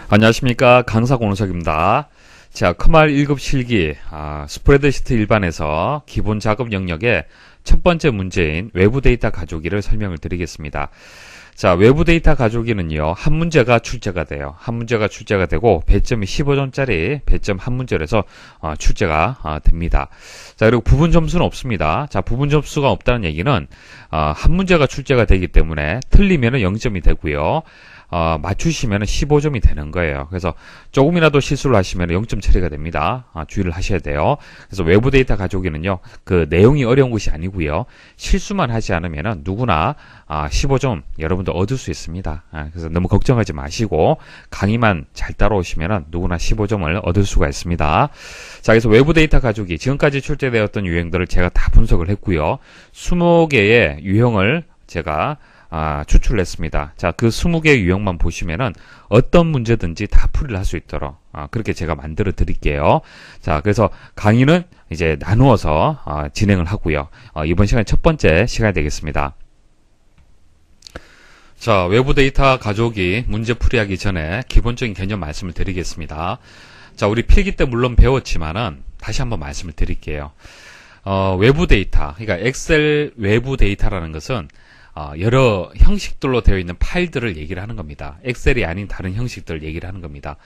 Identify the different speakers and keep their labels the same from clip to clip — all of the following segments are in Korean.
Speaker 1: 안녕하십니까. 강사 권우석입니다. 자, 크말 1급 실기 스프레드시트 일반에서 기본 작업 영역의 첫 번째 문제인 외부 데이터 가져오기를 설명을 드리겠습니다. 자, 외부 데이터 가져오기는요, 한 문제가 출제가 돼요. 한 문제가 출제가 되고 배점이 15점짜리 배점 한 문제에서 출제가 됩니다. 자, 그리고 부분 점수는 없습니다. 자, 부분 점수가 없다는 얘기는 한 문제가 출제가 되기 때문에 틀리면은 0점이 되고요. 맞추시면 15점이 되는 거예요. 그래서 조금이라도 실수를 하시면 0점 처리가 됩니다. 주의를 하셔야 돼요. 그래서 외부 데이터 가져오기는요, 그 내용이 어려운 것이 아니고요. 실수만 하지 않으면 누구나 15점 여러분도 얻을 수 있습니다. 그래서 너무 걱정하지 마시고 강의만 잘 따라오시면 누구나 15점을 얻을 수가 있습니다. 자, 그래서 외부 데이터 가져오기, 지금까지 출제되었던 유형들을 제가 다 분석을 했고요. 20개의 유형을 제가 추출을 했습니다. 자, 그 20개의 유형만 보시면은 어떤 문제든지 다 풀이를 할 수 있도록 그렇게 제가 만들어 드릴게요. 자, 그래서 강의는 이제 나누어서 진행을 하고요. 이번 시간이 첫 번째 시간이 되겠습니다. 자, 외부 데이터 가져오기 문제 풀이하기 전에 기본적인 개념 말씀을 드리겠습니다. 자, 우리 필기 때 물론 배웠지만은 다시 한번 말씀을 드릴게요. 외부 데이터, 그러니까 엑셀 외부 데이터라는 것은 여러 형식들로 되어 있는 파일들을 얘기를 하는 겁니다. 엑셀이 아닌 다른 형식들을 얘기를 하는 겁니다.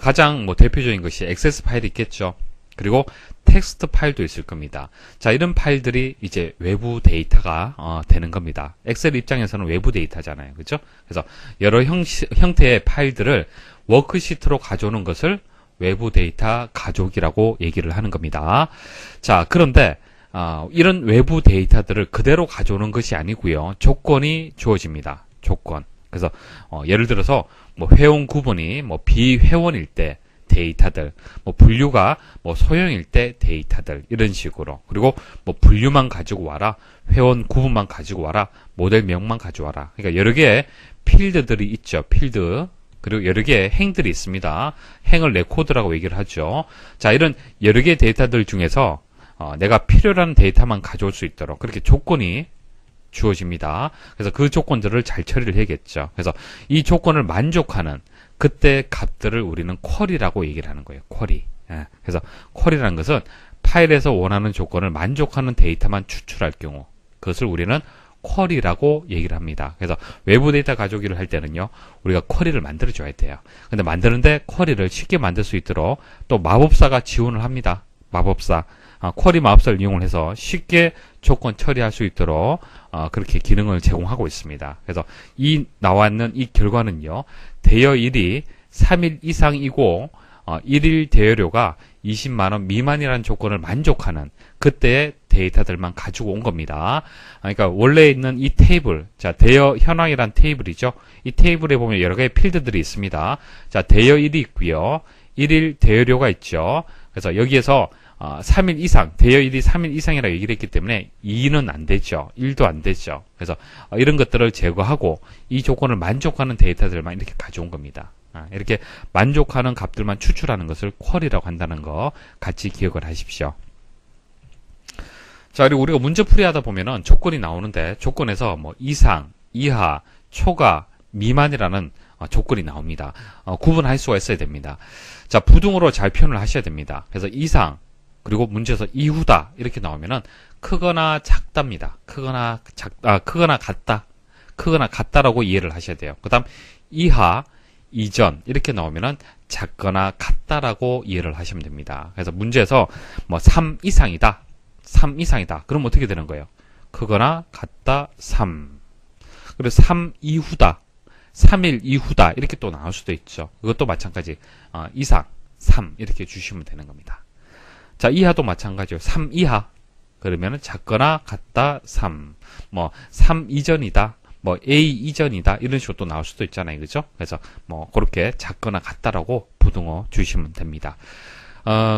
Speaker 1: 가장 대표적인 것이 액세스 파일이 있겠죠. 그리고 텍스트 파일도 있을 겁니다. 자, 이런 파일들이 이제 외부 데이터가 되는 겁니다. 엑셀 입장에서는 외부 데이터잖아요. 그죠? 그래서 여러 형태의 파일들을 워크시트로 가져오는 것을 외부 데이터 가져오기라고 얘기를 하는 겁니다. 자, 그런데 이런 외부 데이터들을 그대로 가져오는 것이 아니고요. 조건이 주어집니다. 조건. 그래서 예를 들어서 회원 구분이 비회원일 때 데이터들, 분류가 소형일 때 데이터들, 이런 식으로. 그리고 분류만 가지고 와라, 회원 구분만 가지고 와라, 모델명만 가져와라. 그러니까 여러 개의 필드들이 있죠. 필드. 그리고 여러 개의 행들이 있습니다. 행을 레코드라고 얘기를 하죠. 자, 이런 여러 개의 데이터들 중에서 내가 필요한 데이터만 가져올 수 있도록 그렇게 조건이 주어집니다. 그래서 그 조건들을 잘 처리를 해야겠죠. 그래서 이 조건을 만족하는 그때 값들을 우리는 쿼리라고 얘기를 하는 거예요. 쿼리. 그래서 쿼리라는 것은 파일에서 원하는 조건을 만족하는 데이터만 추출할 경우 그것을 우리는 쿼리라고 얘기를 합니다. 그래서 외부 데이터 가져오기를 할 때는요, 우리가 쿼리를 만들어 줘야 돼요. 근데 만드는데 쿼리를 쉽게 만들 수 있도록 또 마법사가 지원을 합니다. 마법사. 쿼리 마법사를 이용을 해서 쉽게 조건 처리할 수 있도록 그렇게 기능을 제공하고 있습니다. 그래서 나와 있는 이 결과는요, 대여일이 3일 이상이고 1일 대여료가 20만원 미만이라는 조건을 만족하는 그때의 데이터들만 가지고 온 겁니다. 그러니까 원래 있는 이 테이블, 자, 대여 현황이란 테이블이죠. 이 테이블에 보면 여러 개의 필드들이 있습니다. 자, 대여일이 있고요. 1일 대여료가 있죠. 그래서 여기에서 3일 이상, 대여일이 3일 이상이라고 얘기를 했기 때문에 2는 안 되죠. 1도 안 되죠. 그래서 이런 것들을 제거하고 이 조건을 만족하는 데이터들만 이렇게 가져온 겁니다. 이렇게 만족하는 값들만 추출하는 것을 쿼리라고 한다는 거 같이 기억을 하십시오. 자, 그리고 우리가 문제 풀이하다 보면은 조건이 나오는데 조건에서 이상, 이하, 초과, 미만이라는 조건이 나옵니다. 구분할 수가 있어야 됩니다. 자, 부등호로 잘 표현을 하셔야 됩니다. 그래서 이상, 그리고 문제에서 이후다 이렇게 나오면은 크거나 작답니다. 크거나 같다, 크거나 같다라고 이해를 하셔야 돼요. 그다음 이하, 이전 이렇게 나오면은 작거나 같다라고 이해를 하시면 됩니다. 그래서 문제에서 3 이상이다, 3 이상이다. 그럼 어떻게 되는 거예요? 크거나 같다, 3. 그리고 3 이후다, 3일 이후다 이렇게 또 나올 수도 있죠. 이것도 마찬가지 이상, 3 이렇게 주시면 되는 겁니다. 자, 이하도 마찬가지요. 3 이하 그러면은 작거나 같다, 3. 3 이전이다, A 이전이다 이런 식으로 또 나올 수도 있잖아요. 그죠? 그래서 그렇게 작거나 같다라고 부등호 주시면 됩니다.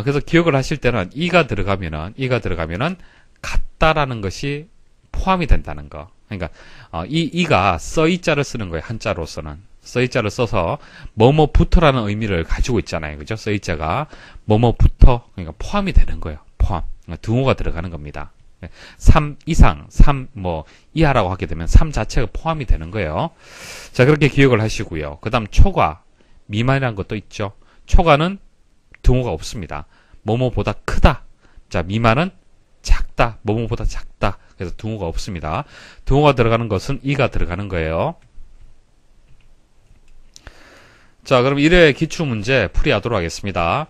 Speaker 1: 그래서 기억을 하실 때는 이가 들어가면은 같다라는 것이 포함이 된다는 거. 그러니까 이가 써이자를 쓰는 거예요. 한자로서는 써이자를 써서 뭐뭐부터라는 의미를 가지고 있잖아요. 그죠? 써이자가 뭐뭐부터, 그러니까 포함이 되는 거예요. 포함. 등호가 들어가는 겁니다. 3 이상, 3 이하라고 하게 되면 3 자체가 포함이 되는 거예요. 자, 그렇게 기억을 하시고요. 그 다음 초과, 미만이라는 것도 있죠. 초과는 등호가 없습니다. 뭐뭐보다 크다. 자, 미만은 작다. 뭐뭐보다 작다. 그래서 등호가 없습니다. 등호가 들어가는 것은 이가 들어가는 거예요. 자, 그럼 1회 기출문제 풀이하도록 하겠습니다.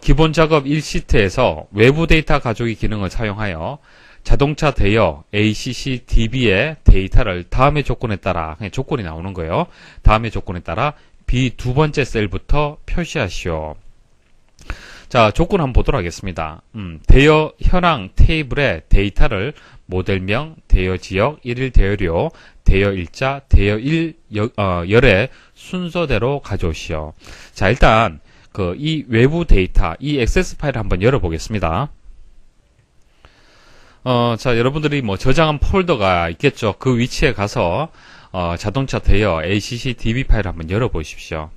Speaker 1: 기본 작업 1시트에서 외부 데이터 가져오기 기능을 사용하여 자동차 대여 ACC DB의 데이터를 다음의 조건에 따라, 조건이 나오는 거예요. 다음의 조건에 따라 B 두 번째 셀부터 표시하시오. 자, 조건 한번 보도록 하겠습니다. 대여 현황 테이블의 데이터를 모델명, 대여 지역, 일일 대여료, 대여 일자, 대여 열의 순서대로 가져오시오. 자, 일단 이 외부 데이터, 이 액세스 파일을 한번 열어보겠습니다. 자, 여러분들이 뭐 저장한 폴더가 있겠죠. 그 위치에 가서 자동차 대여 ACC DB 파일을 한번 열어보십시오.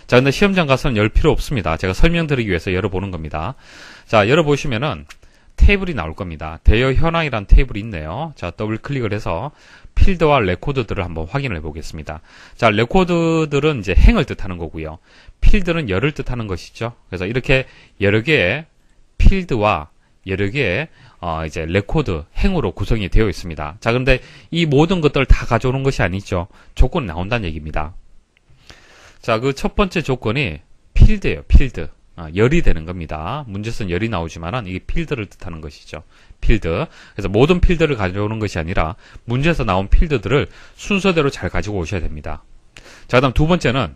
Speaker 1: 자, 근데 시험장 가서는 열 필요 없습니다. 제가 설명드리기 위해서 열어보는 겁니다. 자, 열어보시면은 테이블이 나올 겁니다. 대여 현황이란 테이블이 있네요. 자, 더블 클릭을 해서 필드와 레코드들을 한번 확인을 해보겠습니다. 자, 레코드들은 이제 행을 뜻하는 거고요. 필드는 열을 뜻하는 것이죠. 그래서 이렇게 여러 개의 필드와 여러 개의 이제 레코드 행으로 구성이 되어 있습니다. 자, 그런데 이 모든 것들을 다 가져오는 것이 아니죠. 조건이 나온다는 얘기입니다. 자, 그 첫 번째 조건이 필드예요. 필드. 열이 되는 겁니다. 문제에서는 열이 나오지만은 이게 필드를 뜻하는 것이죠. 필드. 그래서 모든 필드를 가져오는 것이 아니라 문제에서 나온 필드들을 순서대로 잘 가지고 오셔야 됩니다. 자, 그다음 두 번째는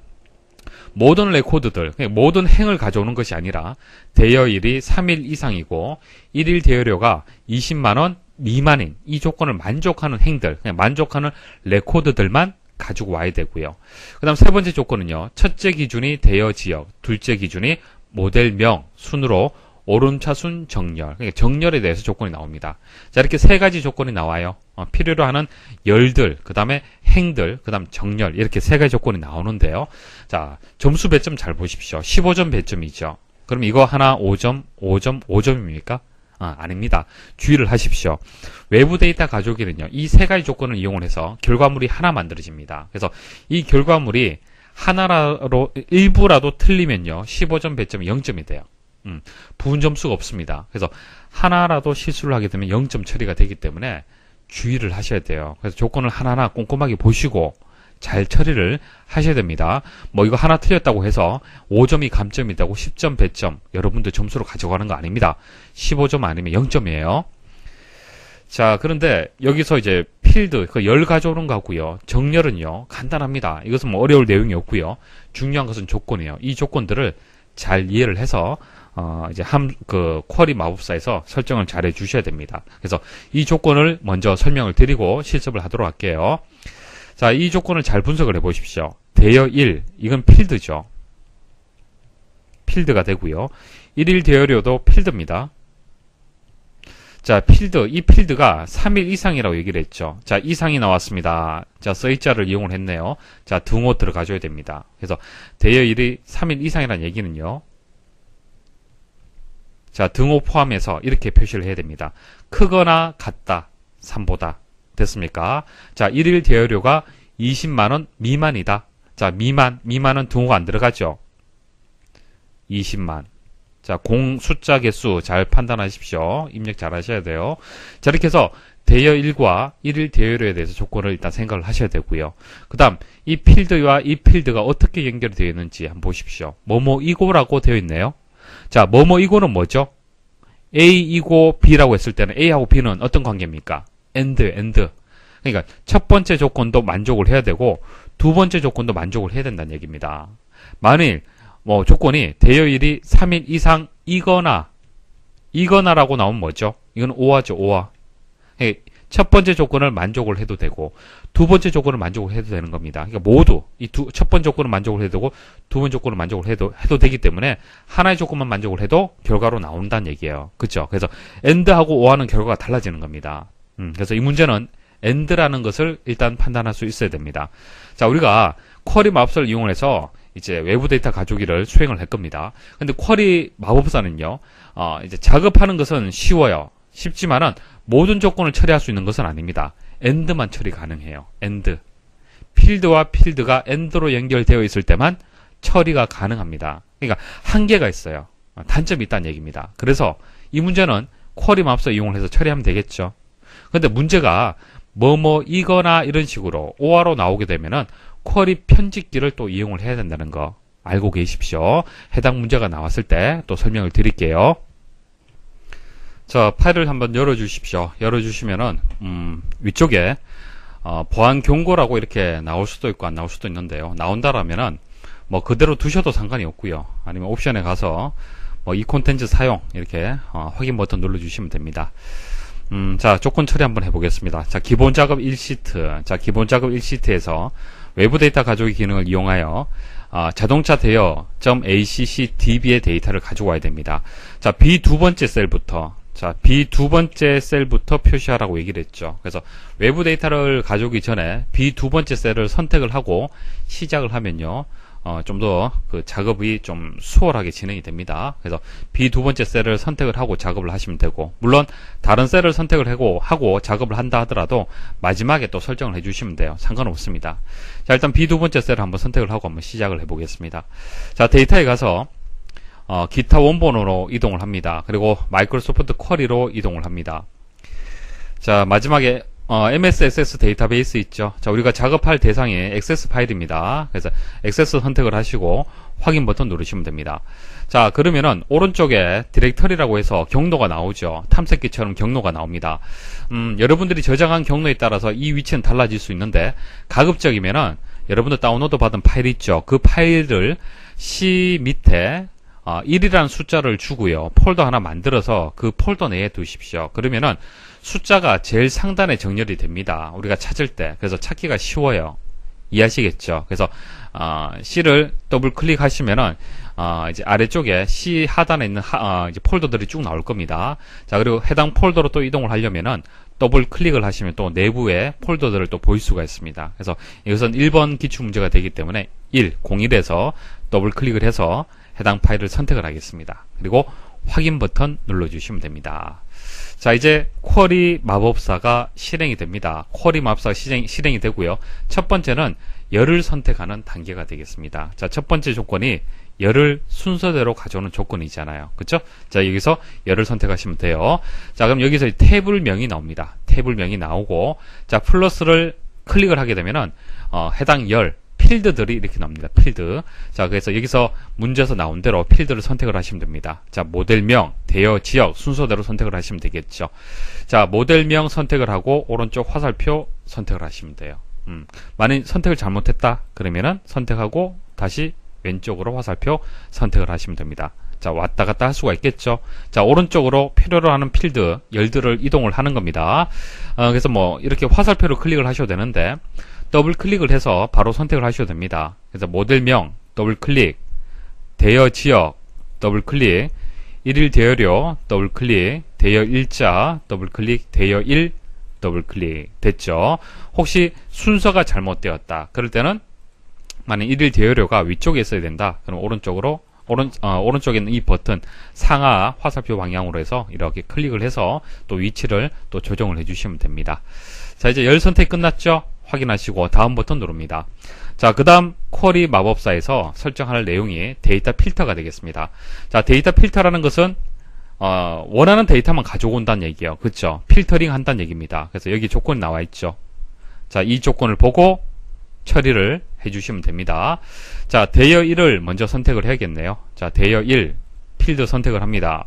Speaker 1: 모든 레코드들, 모든 행을 가져오는 것이 아니라 대여일이 3일 이상이고 1일 대여료가 20만원 미만인 이 조건을 만족하는 행들, 만족하는 레코드들만 가지고 와야 되고요. 그 다음 세 번째 조건은요. 첫째 기준이 대여 지역, 둘째 기준이 모델명 순으로 오름차순 정렬, 그러니까 정렬에 대해서 조건이 나옵니다. 자, 이렇게 세 가지 조건이 나와요. 필요로 하는 열들, 그 다음에 행들, 그 다음 정렬, 이렇게 세 가지 조건이 나오는데요. 자, 점수 배점 잘 보십시오. 15점 배점이죠. 그럼 이거 하나 5점, 5점, 5점입니까? 아닙니다. 주의를 하십시오. 외부 데이터 가져오기는요, 이 세 가지 조건을 이용을 해서 결과물이 하나 만들어집니다. 그래서 이 결과물이 하나로, 일부라도 틀리면요, 15점 배점이 0점이 돼요. 부분 점수가 없습니다. 그래서 하나라도 실수를 하게 되면 0점 처리가 되기 때문에 주의를 하셔야 돼요. 그래서 조건을 하나하나 꼼꼼하게 보시고 잘 처리를 하셔야 됩니다. 뭐 이거 하나 틀렸다고 해서 5점이 감점이 되고 10점 배점 여러분들 점수로 가져가는 거 아닙니다. 15점 아니면 0점이에요. 자, 그런데 여기서 이제 필드, 열 가져오는 거고요. 정렬은요, 간단합니다. 이것은 뭐 어려울 내용이 없고요. 중요한 것은 조건이에요. 이 조건들을 잘 이해를 해서 이제 쿼리 마법사에서 설정을 잘 해주셔야 됩니다. 그래서 이 조건을 먼저 설명을 드리고 실습을 하도록 할게요. 자, 이 조건을 잘 분석을 해 보십시오. 대여 1, 이건 필드죠. 필드가 되고요. 1일 대여료도 필드입니다. 자, 필드, 이 필드가 3일 이상이라고 얘기를 했죠. 자, 이상이 나왔습니다. 자, 써있자를 이용을 했네요. 자, 등호 들어가줘야 됩니다. 그래서 대여일이 3일 이상이라는 얘기는요. 자, 등호 포함해서 이렇게 표시를 해야 됩니다. 크거나 같다, 3보다. 됐습니까? 자, 1일 대여료가 20만원 미만이다. 자, 미만은 등호가 안 들어가죠. 20만. 자, 숫자 개수 잘 판단하십시오. 입력 잘 하셔야 돼요. 자, 이렇게 해서 대여 1과 1일 대여료에 대해서 조건을 일단 생각을 하셔야 되고요. 그 다음, 이 필드와 이 필드가 어떻게 연결이 되어 있는지 한번 보십시오. 뭐뭐이고라고 되어 있네요. 자, 뭐뭐이고는 뭐죠? A이고 B라고 했을 때는 A하고 B는 어떤 관계입니까? and. 그러니까 첫 번째 조건도 만족을 해야 되고 두 번째 조건도 만족을 해야 된다는 얘기입니다. 만일 뭐 조건이 대여일이 3일 이상이거나라고 나오면 뭐죠? 이건 오화죠, 오화. 첫 번째 조건을 만족을 해도 되고 두 번째 조건을 만족을 해도 되는 겁니다. 그러니까 모두 이 첫 번째 조건을 만족을 해도 되고 두 번째 조건을 만족을 해도 되기 때문에 하나의 조건만 만족을 해도 결과로 나온다는 얘기예요. 그렇죠? 그래서 and하고 or하는 결과가 달라지는 겁니다. 그래서 이 문제는 and라는 것을 일단 판단할 수 있어야 됩니다. 자, 우리가 쿼리 마법사를 이용해서 이제 외부 데이터 가져오기를 수행을 할 겁니다. 근데 쿼리 마법사는요, 이제 작업하는 것은 쉬워요. 쉽지만은 모든 조건을 처리할 수 있는 것은 아닙니다. and만 처리 가능해요. and. 필드와 필드가 AND로 연결되어 있을 때만 처리가 가능합니다. 그러니까 한계가 있어요. 단점이 있다는 얘기입니다. 그래서 이 문제는 쿼리 맙서 이용을 해서 처리하면 되겠죠. 근데 문제가 이거나 이런 식으로 OR로 나오게 되면은 쿼리 편집기를 또 이용을 해야 된다는 거 알고 계십시오. 해당 문제가 나왔을 때 또 설명을 드릴게요. 자, 파일을 한번 열어주십시오. 열어주시면은 위쪽에 보안 경고라고 이렇게 나올 수도 있고 안 나올 수도 있는데요. 나온다라면은 뭐 그대로 두셔도 상관이 없고요. 아니면 옵션에 가서 이 콘텐츠 사용 이렇게 확인 버튼 눌러주시면 됩니다. 자, 조건 처리 한번 해보겠습니다. 자, 기본 작업 1시트. 자, 기본 작업 1시트에서 외부 데이터 가져오기 기능을 이용하여 자동차 대여.accdb의 데이터를 가져와야 됩니다. 자, B 두 번째 셀부터 B 두 번째 셀부터 표시하라고 얘기를 했죠. 그래서 외부 데이터를 가져오기 전에 B 두 번째 셀을 선택을 하고 시작을 하면요. 좀 더 그 작업이 좀 수월하게 진행이 됩니다. 그래서 B 두 번째 셀을 선택을 하고 작업을 하시면 되고, 물론 다른 셀을 선택을 하고 작업을 한다 하더라도 마지막에 또 설정을 해주시면 돼요. 상관없습니다. 자, 일단 B 두 번째 셀을 한번 선택을 하고 한번 시작을 해보겠습니다. 자, 데이터에 가서 기타 원본으로 이동을 합니다. 그리고 마이크로소프트 쿼리로 이동을 합니다. 자, 마지막에 MS 액세스 데이터베이스 있죠. 자, 우리가 작업할 대상이 액세스 파일입니다. 그래서 액세스 선택을 하시고 확인 버튼 누르시면 됩니다. 자, 그러면은 오른쪽에 디렉터리라고 해서 경로가 나오죠. 탐색기처럼 경로가 나옵니다. 여러분들이 저장한 경로에 따라서 이 위치는 달라질 수 있는데, 가급적이면은 여러분들 다운로드 받은 파일 있죠. 그 파일을 C 밑에 1이라는 숫자를 주고요. 폴더 하나 만들어서 그 폴더 내에 두십시오. 그러면은 숫자가 제일 상단에 정렬이 됩니다. 우리가 찾을 때. 그래서 찾기가 쉬워요. 이해하시겠죠? 그래서 C를 더블 클릭하시면은 이제 아래쪽에 C 하단에 있는 이제 폴더들이 쭉 나올 겁니다. 자, 그리고 해당 폴더로 또 이동을 하려면은 더블 클릭을 하시면 또 내부의 폴더들을 또 보일 수가 있습니다. 그래서 이것은 1번 기출 문제가 되기 때문에 01에서 더블 클릭을 해서 해당 파일을 선택을 하겠습니다. 그리고 확인 버튼 눌러주시면 됩니다. 자, 이제 쿼리 마법사가 실행이 됩니다. 쿼리 마법사가 실행이 되고요. 첫 번째는 열을 선택하는 단계가 되겠습니다. 자, 첫 번째 조건이 열을 순서대로 가져오는 조건이잖아요. 그쵸? 자, 여기서 열을 선택하시면 돼요. 자, 그럼 여기서 테이블명이 나옵니다. 테이블명이 나오고, 자, 플러스를 클릭을 하게 되면은 해당 열 필드들이 이렇게 나옵니다. 필드. 자, 그래서 여기서 문제에서 나온 대로 필드를 선택을 하시면 됩니다. 자, 모델명, 대여 지역 순서대로 선택을 하시면 되겠죠. 자, 모델명 선택을 하고 오른쪽 화살표 선택을 하시면 돼요. 만약 선택을 잘못했다 그러면은 선택하고 다시 왼쪽으로 화살표 선택을 하시면 됩니다. 자, 왔다 갔다 할 수가 있겠죠. 자, 오른쪽으로 필요로 하는 필드 열들을 이동을 하는 겁니다. 그래서 뭐 이렇게 화살표로 클릭을 하셔도 되는데, 더블 클릭을 해서 바로 선택을 하셔도 됩니다. 그래서 모델명 더블 클릭, 대여 지역 더블 클릭, 일일 대여료 더블 클릭, 대여 일자 더블 클릭, 대여 일 더블 클릭. 됐죠? 혹시 순서가 잘못되었다 그럴 때는, 만약 일일 대여료가 위쪽에 있어야 된다 그럼 오른쪽으로 오른쪽에 있는 이 버튼 상하 화살표 방향으로 해서 이렇게 클릭을 해서 또 위치를 또 조정을 해주시면 됩니다. 자, 이제 열 선택 끝났죠? 확인하시고 다음 버튼 누릅니다. 자, 그 다음 쿼리 마법사에서 설정할 내용이 데이터 필터가 되겠습니다. 자, 데이터 필터라는 것은 원하는 데이터만 가져온다는 얘기예요. 그렇죠? 필터링 한다는 얘기입니다. 그래서 여기 조건이 나와 있죠. 자, 이 조건을 보고 처리를 해주시면 됩니다. 자, 대여 1을 먼저 선택을 해야겠네요. 자, 대여 1 필드 선택을 합니다.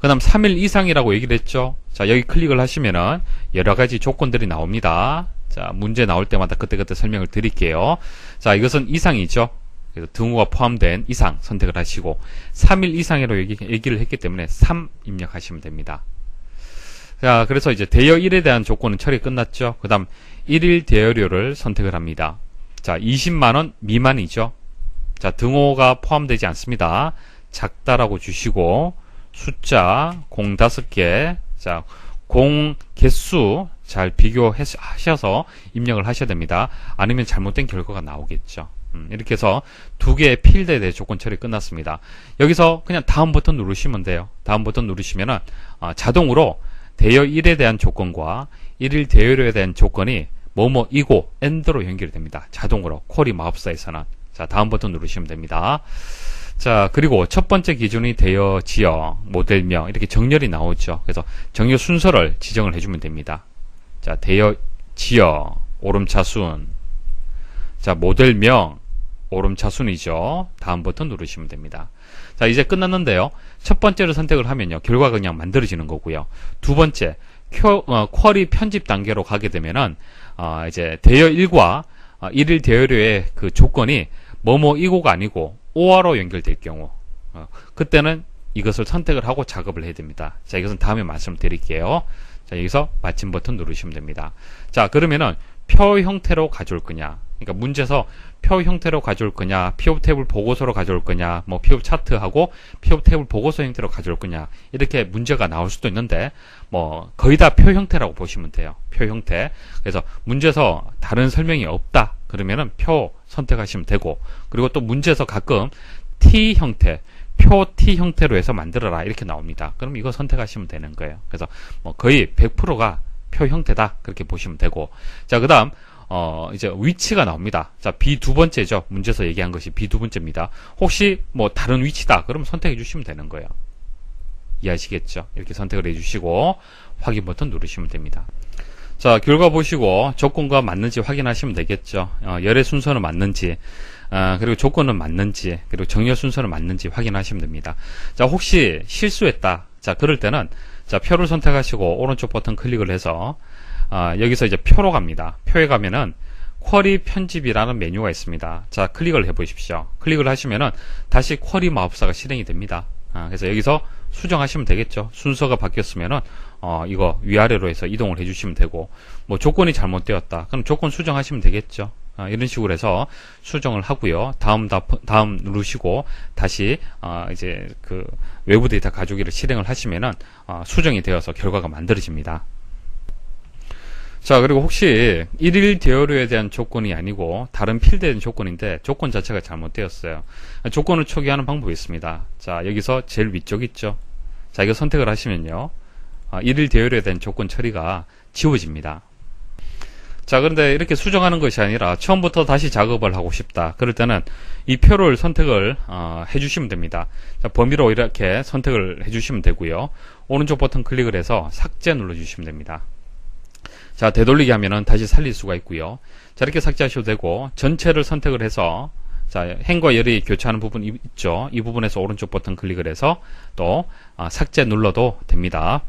Speaker 1: 그 다음 3일 이상이라고 얘기를 했죠. 자, 여기 클릭을 하시면은 여러가지 조건들이 나옵니다. 자, 문제 나올 때마다 그때그때 설명을 드릴게요. 자, 이것은 이상이죠. 그래서 등호가 포함된 이상 선택을 하시고 3일 이상으로 얘기를 했기 때문에 3 입력하시면 됩니다. 자, 그래서 이제 대여 1에 대한 조건은 처리 끝났죠. 그 다음 1일 대여료를 선택을 합니다. 자, 20만원 미만이죠. 자, 등호가 포함되지 않습니다. 작다라고 주시고 숫자 05개, 자, 0 개수 잘 비교하셔서 입력을 하셔야 됩니다. 아니면 잘못된 결과가 나오겠죠. 이렇게 해서 두 개의 필드에 대해 조건 처리 끝났습니다. 여기서 그냥 다음 버튼 누르시면 돼요. 다음 버튼 누르시면은 자동으로 대여 1에 대한 조건과 1일 대여료에 대한 조건이 뭐뭐이고 AND로 연결이 됩니다. 자동으로 쿼리 마법사에서는. 자, 다음 버튼 누르시면 됩니다. 자, 그리고 첫 번째 기준이 대여, 지역, 모델명 이렇게 정렬이 나오죠. 그래서 정렬 순서를 지정을 해주면 됩니다. 자, 대여, 지역, 오름차순. 자, 모델명, 오름차순이죠. 다음 버튼 누르시면 됩니다. 자, 이제 끝났는데요. 첫 번째를 선택을 하면요, 결과가 그냥 만들어지는 거고요. 두 번째, 쿼리 편집 단계로 가게 되면은 이제 대여 1과 일일 대여료의 그 조건이 뭐뭐이고가 아니고 OR로 연결될 경우, 그때는 이것을 선택을 하고 작업을 해야 됩니다. 자, 이것은 다음에 말씀드릴게요. 자, 여기서 마침 버튼 누르시면 됩니다. 자, 그러면은 표 형태로 가져올 거냐, 그러니까 문제에서 표 형태로 가져올 거냐, 피업 테이블 보고서로 가져올 거냐, 뭐 피업 차트하고 피업 테이블 보고서 형태로 가져올 거냐, 이렇게 문제가 나올 수도 있는데 뭐 거의 다 표 형태라고 보시면 돼요. 표 형태. 그래서 문제에서 다른 설명이 없다 그러면은 표 선택하시면 되고, 그리고 또 문제에서 가끔 T 형태, 표 T 형태로 해서 만들어라 이렇게 나옵니다. 그럼 이거 선택하시면 되는 거예요. 그래서 뭐 거의 100%가 표 형태다 그렇게 보시면 되고, 자, 그 다음 이제 위치가 나옵니다. 자, B 두 번째죠. 문제에서 얘기한 것이 B 두 번째입니다. 혹시 뭐 다른 위치다 그러면 선택해 주시면 되는 거예요. 이해하시겠죠? 이렇게 선택을 해 주시고 확인 버튼 누르시면 됩니다. 자, 결과 보시고 조건과 맞는지 확인하시면 되겠죠. 열의 순서는 맞는지, 그리고 조건은 맞는지, 그리고 정렬 순서는 맞는지 확인하시면 됩니다. 자, 혹시 실수했다. 자, 그럴 때는 자, 표를 선택하시고 오른쪽 버튼 클릭을 해서 여기서 이제 표로 갑니다. 표에 가면은 쿼리 편집이라는 메뉴가 있습니다. 자, 클릭을 해 보십시오. 클릭을 하시면은 다시 쿼리 마법사가 실행이 됩니다. 그래서 여기서 수정하시면 되겠죠. 순서가 바뀌었으면은 이거 위아래로 해서 이동을 해주시면 되고, 뭐 조건이 잘못되었다 그럼 조건 수정하시면 되겠죠. 이런 식으로 해서 수정을 하고요. 다음 누르시고 다시 이제 그 외부 데이터 가져오기를 실행을 하시면은 수정이 되어서 결과가 만들어집니다. 자, 그리고 혹시 일일 대여료에 대한 조건이 아니고 다른 필드에 대한 조건인데 조건 자체가 잘못되었어요. 조건을 초기화하는 방법이 있습니다. 자, 여기서 제일 위쪽 있죠. 자, 이거 선택을 하시면요, 일일 대여료에 대한 조건 처리가 지워집니다. 자, 그런데 이렇게 수정하는 것이 아니라 처음부터 다시 작업을 하고 싶다 그럴 때는 이 표를 선택을 해주시면 됩니다. 자, 범위로 이렇게 선택을 해주시면 되고요. 오른쪽 버튼 클릭을 해서 삭제 눌러주시면 됩니다. 자, 되돌리기 하면은 다시 살릴 수가 있고요. 자, 이렇게 삭제하셔도 되고, 전체를 선택을 해서 자, 행과 열이 교차하는 부분이 있죠. 이 부분에서 오른쪽 버튼 클릭을 해서 또 삭제 눌러도 됩니다.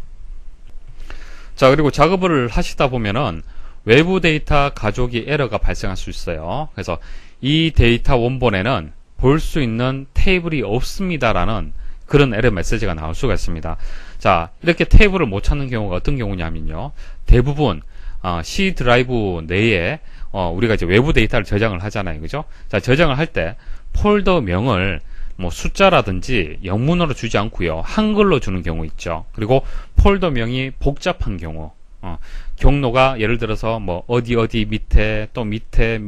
Speaker 1: 자, 그리고 작업을 하시다 보면은 외부 데이터 가져오기 에러가 발생할 수 있어요. 그래서 이 데이터 원본에는 볼 수 있는 테이블이 없습니다라는 그런 에러 메시지가 나올 수가 있습니다. 자, 이렇게 테이블을 못 찾는 경우가 어떤 경우냐면요, 대부분 C 드라이브 내에 우리가 이제 외부 데이터를 저장을 하잖아요. 그죠? 자, 저장을 할 때 폴더명을 뭐 숫자라든지 영문으로 주지 않고요, 한글로 주는 경우 있죠. 그리고 폴더명이 복잡한 경우, 경로가 예를 들어서 뭐 어디 밑에 또 밑에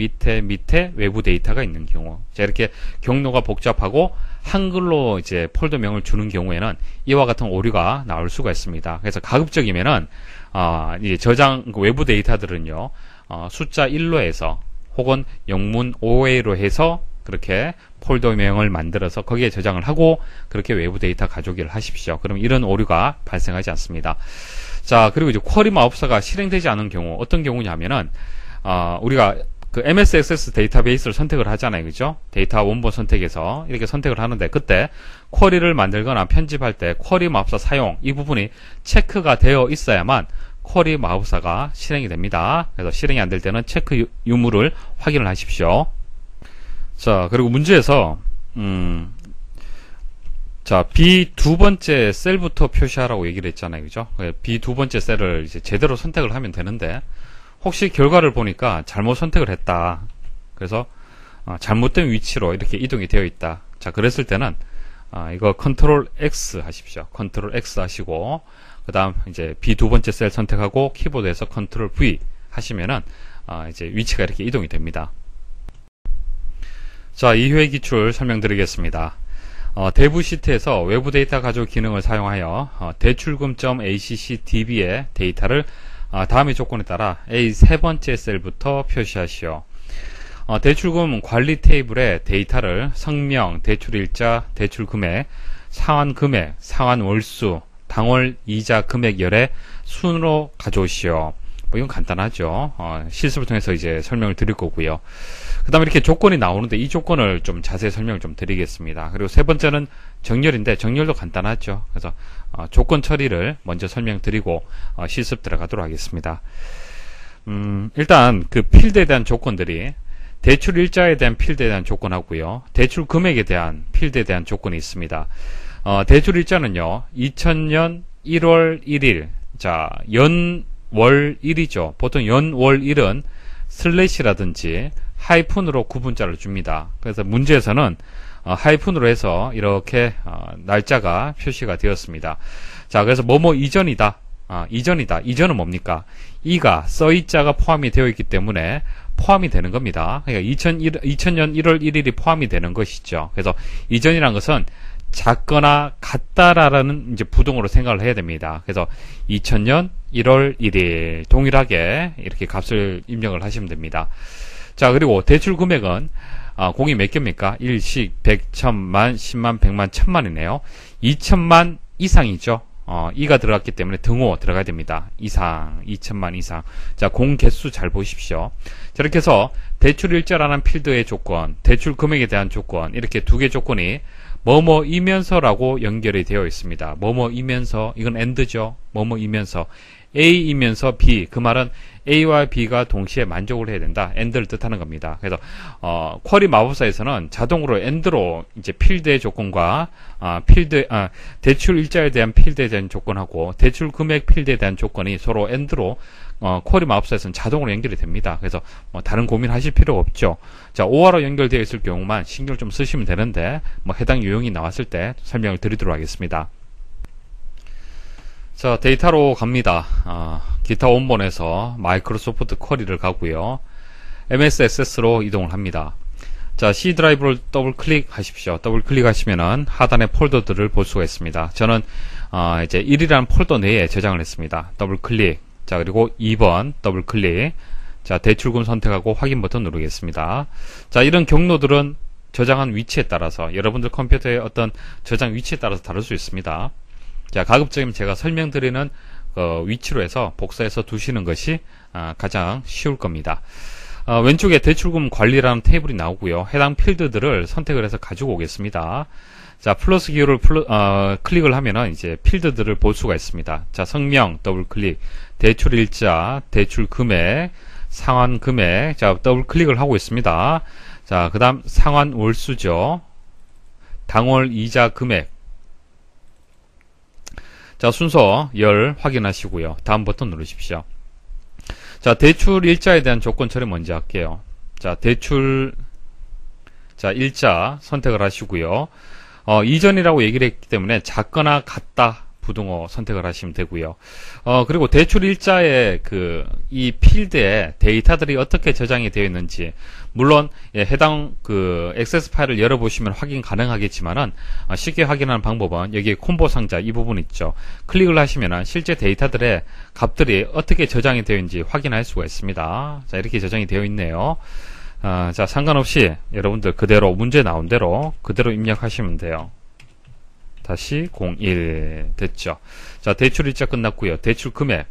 Speaker 1: 외부 데이터가 있는 경우, 자, 이렇게 경로가 복잡하고 한글로 이제 폴더명을 주는 경우에는 이와 같은 오류가 나올 수가 있습니다. 그래서 가급적이면은 이 저장 외부 데이터들은요, 숫자 1로 해서 혹은 영문 OA로 해서 그렇게 폴더명을 만들어서 거기에 저장을 하고 그렇게 외부 데이터 가져오기를 하십시오. 그럼 이런 오류가 발생하지 않습니다. 자, 그리고 이제 쿼리 마법사가 실행되지 않은 경우 어떤 경우냐면은 우리가 그 MS 액세스 데이터베이스를 선택을 하잖아요. 그죠? 데이터 원본 선택에서 이렇게 선택을 하는데, 그때 쿼리를 만들거나 편집할 때 쿼리 마법사 사용 이 부분이 체크가 되어 있어야만 쿼리 마법사가 실행이 됩니다. 그래서 실행이 안 될 때는 체크 유무를 확인을 하십시오. 자, 그리고 문제에서 자, B 두 번째 셀부터 표시하라고 얘기를 했잖아요. 그죠? B 두 번째 셀을 이제 제대로 선택을 하면 되는데, 혹시 결과를 보니까 잘못 선택을 했다. 그래서 잘못된 위치로 이렇게 이동이 되어 있다. 자, 그랬을 때는 이거 컨트롤 X 하십시오. 컨트롤 X 하시고, 그 다음 이제 B 두 번째 셀 선택하고 키보드에서 컨트롤 V 하시면은 이제 위치가 이렇게 이동이 됩니다. 자, 이후의 기출 설명드리겠습니다. 대부 시트에서 외부 데이터 가져올 기능을 사용하여 대출금.accdb의 데이터를 다음의 조건에 따라 A 세 번째 셀부터 표시하시오. 대출금 관리 테이블에 데이터를 성명, 대출일자, 대출금액, 상환금액, 상환월수, 당월 이자 금액열의 순으로 가져오시오. 이건 간단하죠. 실습을 통해서 이제 설명을 드릴 거고요. 그 다음에 이렇게 조건이 나오는데 이 조건을 좀 자세히 설명을 좀 드리겠습니다. 그리고 세 번째는 정렬인데 정렬도 간단하죠. 그래서 조건 처리를 먼저 설명드리고 실습 들어가도록 하겠습니다. 일단 그 필드에 대한 조건들이 대출 일자에 대한 필드에 대한 조건하고요. 대출 금액에 대한 필드에 대한 조건이 있습니다. 대출 일자는요. 2000년 1월 1일 자 연월 1이죠. 보통 연월 1은 슬래시라든지 하이픈으로 구분자를 줍니다. 그래서 문제에서는 하이픈으로 해서 이렇게 날짜가 표시가 되었습니다. 자, 그래서 뭐뭐 이전이다. 이전이다. 이전은 뭡니까? 이가 써이자가 포함이 되어 있기 때문에 포함이 되는 겁니다. 그러니까 2000년 1월 1일이 포함이 되는 것이죠. 그래서 이전이라는 것은 작거나 같다라는 이제 부동으로 생각을 해야 됩니다. 그래서 2000년 1월 1일 동일하게 이렇게 값을 입력을 하시면 됩니다. 자, 그리고 대출 금액은 공이 몇 개입니까? 일식, 100, 1000만, 10만, 100만, 1000만이네요. 2000만 이상이죠. 이가 들어갔기 때문에 등호 들어가야 됩니다. 이상, 2000만 이상. 자, 공 개수 잘 보십시오. 자, 이렇게 해서 대출 일자라는 필드의 조건, 대출 금액에 대한 조건, 이렇게 두 개 조건이 뭐뭐이면서라고 연결이 되어 있습니다. 뭐뭐이면서, 이건 AND죠. 뭐뭐이면서. A이면서 B, 그 말은 A와 B가 동시에 만족을 해야 된다. AND를 뜻하는 겁니다. 그래서 쿼리 마법사에서는 자동으로 AND로 이제 필드의 조건과 대출 일자에 대한 필드에 대한 조건하고 대출 금액 필드에 대한 조건이 서로 AND로 쿼리 마법사에서는 자동으로 연결이 됩니다. 그래서 다른 고민하실 필요가 없죠. 자, OR로 연결되어 있을 경우만 신경 좀 쓰시면 되는데 해당 유형이 나왔을 때 설명을 드리도록 하겠습니다. 자, 데이터로 갑니다. 기타 원본에서 마이크로소프트 쿼리를 가고요. MS 액세스로 이동을 합니다. 자, C 드라이브를 더블 클릭하십시오. 더블 클릭하시면은 하단의 폴더들을 볼 수가 있습니다. 저는 이제 1이라는 폴더 내에 저장을 했습니다. 더블 클릭. 자, 그리고 2번 더블 클릭. 자, 대출금 선택하고 확인 버튼 누르겠습니다. 자, 이런 경로들은 저장한 위치에 따라서 여러분들 컴퓨터의 어떤 저장 위치에 따라서 다를 수 있습니다. 자, 가급적이면 제가 설명드리는 위치로 해서 복사해서 두시는 것이 가장 쉬울 겁니다. 왼쪽에 대출금 관리라는 테이블이 나오고요. 해당 필드들을 선택을 해서 가지고 오겠습니다. 자, 플러스 기호를 클릭을 하면은 이제 필드들을 볼 수가 있습니다. 자, 성명 더블 클릭, 대출 일자, 대출 금액, 상환 금액. 자, 더블 클릭을 하고 있습니다. 자, 그다음 상환 월수죠. 당월 이자 금액. 자, 순서 열 확인하시고요. 다음 버튼 누르십시오. 자, 대출 일자에 대한 조건 처리 먼저 할게요. 자, 대출 일자 선택을 하시고요. 이전이라고 얘기를 했기 때문에 작거나 같다 부등호 선택을 하시면 되고요. 그리고 대출 일자의 이 필드에 데이터들이 어떻게 저장이 되어 있는지, 물론 해당 액세스 파일을 열어보시면 확인 가능하겠지만은 쉽게 확인하는 방법은 여기 콤보 상자 이 부분 있죠. 클릭을 하시면은 실제 데이터들의 값들이 어떻게 저장이 되어 있는지 확인할 수가 있습니다. 자, 이렇게 저장이 되어 있네요. 자, 상관없이 여러분들 그대로 문제 나온 대로 그대로 입력하시면 돼요. 다시 01 됐죠. 자, 대출 일자 끝났고요. 대출 금액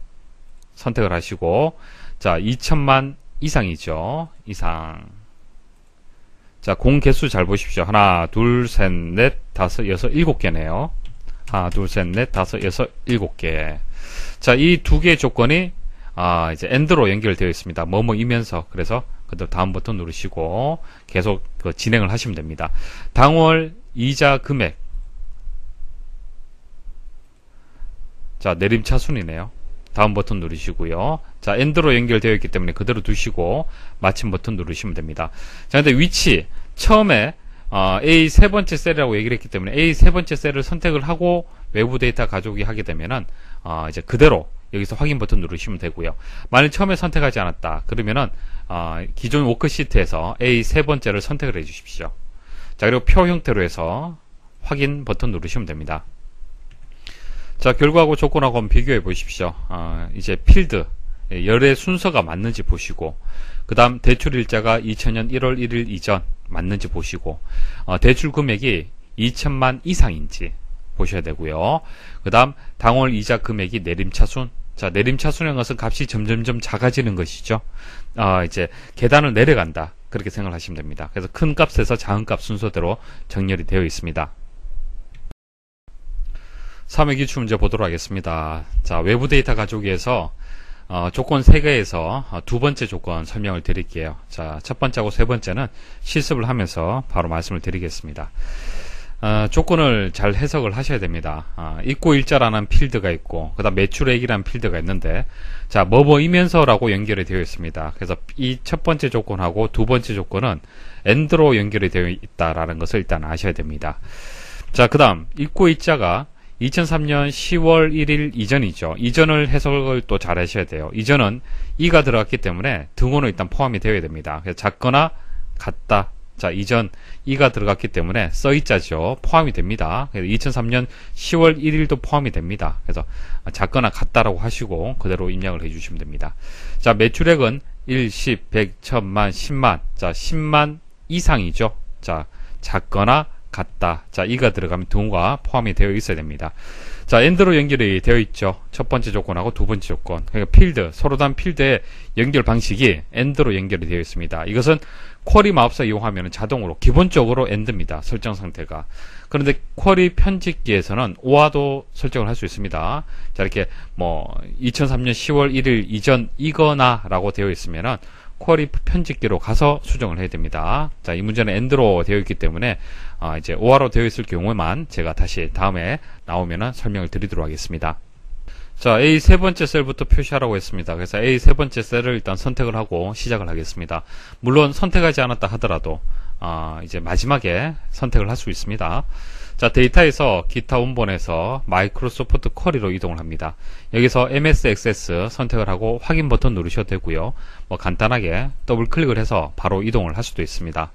Speaker 1: 선택을 하시고, 자, 2000만 이상이죠. 이상. 자, 공 개수 잘 보십시오. 하나, 둘, 셋, 넷, 다섯, 여섯, 일곱 개네요. 하나, 둘, 셋, 넷, 다섯, 여섯, 일곱 개. 자, 이 두 개의 조건이 이제 AND로 연결되어 있습니다. 뭐뭐이면서. 그래서 그대로 다음 버튼 누르시고 계속 진행을 하시면 됩니다. 당월 이자 금액. 자, 내림차순이네요. 다음 버튼 누르시고요. 자, AND로 연결되어 있기 때문에 그대로 두시고 마침 버튼 누르시면 됩니다. 자, 근데 위치 처음에 A 세 번째 셀이라고 얘기를 했기 때문에 A 세 번째 셀을 선택을 하고 외부 데이터 가져오기 하게 되면은 이제 그대로 여기서 확인 버튼 누르시면 되고요. 만일 처음에 선택하지 않았다 그러면은 기존 워크시트에서 A 세 번째를 선택을 해 주십시오. 자, 그리고 표 형태로 해서 확인 버튼 누르시면 됩니다. 자, 결과하고 조건하고 한번 비교해 보십시오. 이제 필드 열의 순서가 맞는지 보시고, 그 다음 대출일자가 2000년 1월 1일 이전 맞는지 보시고, 대출 금액이 2천만 이상인지 보셔야 되고요. 그 다음 당월 이자 금액이 내림차순. 자, 내림차순인 것은 값이 점점점 작아지는 것이죠. 이제 계단을 내려간다, 그렇게 생각을 하시면 됩니다. 그래서 큰 값에서 작은 값 순서대로 정렬이 되어 있습니다. 3회 기출 문제 보도록 하겠습니다. 자, 외부 데이터 가져오기에서 조건 3개에서 두 번째 조건 설명을 드릴게요. 자, 첫 번째하고 세 번째는 실습을 하면서 바로 말씀을 드리겠습니다. 조건을 잘 해석을 하셔야 됩니다. 입고일자라는 필드가 있고, 그 다음 매출액이라는 필드가 있는데, 자, 뭐뭐이면서라고 연결이 되어 있습니다. 그래서 이 첫 번째 조건하고 두 번째 조건은 AND로 연결이 되어 있다라는 것을 일단 아셔야 됩니다. 자, 그 다음 입고일자가 2003년 10월 1일 이전이죠. 이전을 해석을 또 잘 하셔야 돼요. 이전은 이가 들어갔기 때문에 등호는 일단 포함이 되어야 됩니다. 그래서 작거나 같다. 자, 이전 이가 들어갔기 때문에 써이자죠. 포함이 됩니다. 그래서 2003년 10월 1일도 포함이 됩니다. 그래서 작거나 같다라고 하시고 그대로 입력을 해주시면 됩니다. 자, 매출액은 1, 10, 100, 1000만, 10만. 자, 10만 이상이죠. 자, 작거나 같다. 자, 이가 들어가면 등호가 포함이 되어 있어야 됩니다. 자, AND로 연결이 되어 있죠. 첫 번째 조건하고 두 번째 조건. 그러니까 필드, 서로 다른 필드의 연결 방식이 AND로 연결이 되어 있습니다. 이것은 쿼리 마법사 이용하면 자동으로 기본적으로 AND입니다. 설정 상태가. 그런데 쿼리 편집기에서는 OR도 설정을 할 수 있습니다. 자, 이렇게 2003년 10월 1일 이전 이거나 라고 되어 있으면은 쿼리 편집기로 가서 수정을 해야 됩니다. 자, 이 문제는 AND로 되어 있기 때문에 이제 OR로 되어 있을 경우에만 제가 다시 다음에 나오면은 설명을 드리도록 하겠습니다. 자, A 세 번째 셀부터 표시하라고 했습니다. 그래서 A 세 번째 셀을 일단 선택을 하고 시작을 하겠습니다. 물론 선택하지 않았다 하더라도 이제 마지막에 선택을 할 수 있습니다. 자, 데이터에서 기타 원본에서 마이크로소프트 쿼리로 이동을 합니다. 여기서 MS 액세스 선택을 하고 확인 버튼 누르셔도 되고요. 간단하게 더블 클릭을 해서 바로 이동을 할 수도 있습니다.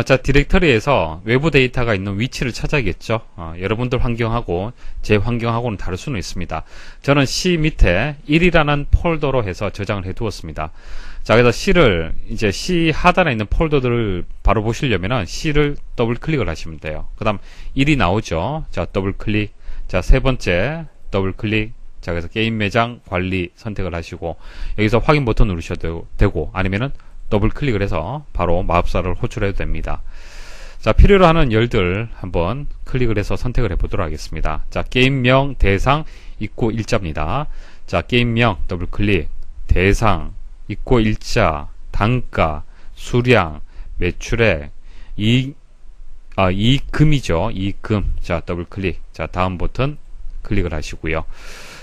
Speaker 1: 자, 디렉터리에서 외부 데이터가 있는 위치를 찾아야겠죠. 여러분들 환경하고 제 환경하고는 다를 수는 있습니다. 저는 C 밑에 1이라는 폴더로 해서 저장을 해 두었습니다. 자, 그래서 이제 C 하단에 있는 폴더들을 바로 보시려면은 C를 더블 클릭을 하시면 돼요. 그 다음 1이 나오죠. 자, 더블 클릭. 자, 세 번째 더블 클릭. 자, 그래서 게임 매장 관리 선택을 하시고 여기서 확인 버튼 누르셔도 되고 아니면은 더블 클릭을 해서 바로 마법사를 호출해도 됩니다. 자, 필요로 하는 열들 한번 클릭을 해서 선택을 해 보도록 하겠습니다. 자, 게임명, 대상, 입고 일자입니다. 자, 게임명 더블 클릭, 대상, 입고 일자, 단가, 수량, 매출액, 이익금이죠. 이익금. 자, 더블 클릭. 자, 다음 버튼 클릭을 하시고요.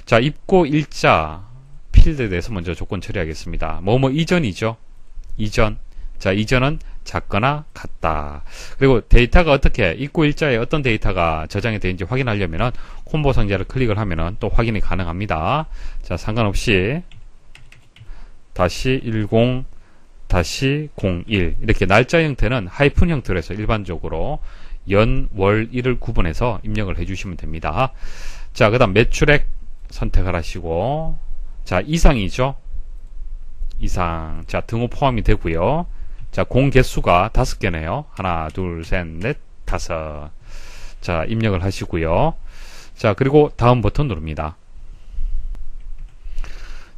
Speaker 1: 자, 입고 일자 필드에 대해서 먼저 조건 처리하겠습니다. 이전이죠. 이전. 자, 이전은 작거나 같다. 그리고 데이터가 어떻게, 입고 일자에 어떤 데이터가 저장이 되는지 확인하려면은 콤보 상자를 클릭을 하면은 또 확인이 가능합니다. 자, 상관없이 -10 -01 이렇게 날짜 형태는 하이픈 형태로 해서 일반적으로 연, 월, 일을 구분해서 입력을 해주시면 됩니다. 자, 그 다음 매출액 선택을 하시고, 자, 이상이죠. 이상. 자, 등호 포함이 되고요. 자, 공 개수가 5개네요. 하나, 둘, 셋, 넷, 5. 자, 입력을 하시고요. 자, 그리고 다음 버튼 누릅니다.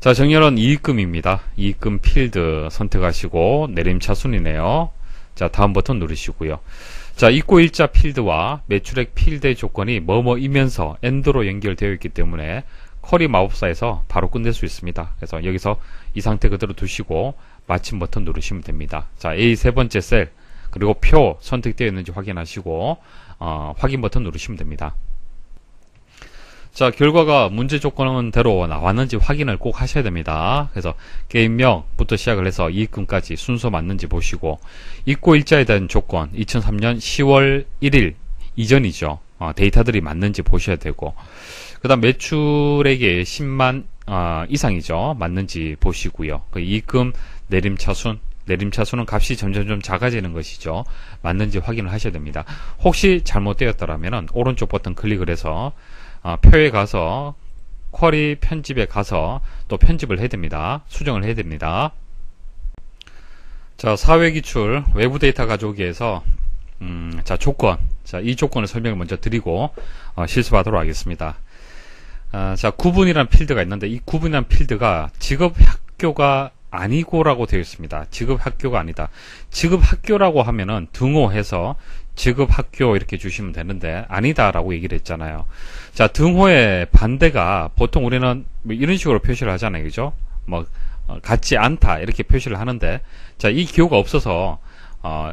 Speaker 1: 자, 정렬은 이익금입니다. 이익금 필드 선택하시고 내림차순이네요. 자, 다음 버튼 누르시고요. 자, 입고 일자 필드와 매출액 필드의 조건이 뭐뭐이면서 AND로 연결되어 있기 때문에 쿼리 마법사에서 바로 끝낼 수 있습니다. 그래서 여기서 이 상태 그대로 두시고 마침 버튼 누르시면 됩니다. 자, A 세 번째 셀 그리고 표 선택되어 있는지 확인하시고 확인 버튼 누르시면 됩니다. 자, 결과가 문제 조건대로 나왔는지 확인을 꼭 하셔야 됩니다. 그래서 게임명부터 시작을 해서 이익금까지 순서 맞는지 보시고 입고 일자에 대한 조건 2003년 10월 1일 이전이죠. 데이터들이 맞는지 보셔야 되고 그 다음 매출액이 10만 이상이죠. 맞는지 보시고요. 그 이익금 내림차순 내림차순은 값이 점점 작아지는 것이죠. 맞는지 확인을 하셔야 됩니다. 혹시 잘못되었더라면 오른쪽 버튼 클릭을 해서 표에 가서 쿼리 편집에 가서 또 편집을 해야 됩니다. 수정을 해야 됩니다. 자, 사회기출 외부 데이터 가져오기에서 자, 조건. 자, 이 조건을 설명을 먼저 드리고 실습하도록 하겠습니다. 자, 구분이라는 필드가 있는데 이 구분이라는 필드가 직업학교가 아니고라고 되어 있습니다. 직업학교가 아니다. 직업학교라고 하면은 등호해서 직업학교 이렇게 주시면 되는데 아니다라고 얘기를 했잖아요. 자, 등호의 반대가 보통 우리는 뭐 이런 식으로 표시를 하잖아요. 그죠? 뭐 같지 않다 이렇게 표시를 하는데 자, 이 기호가 없어서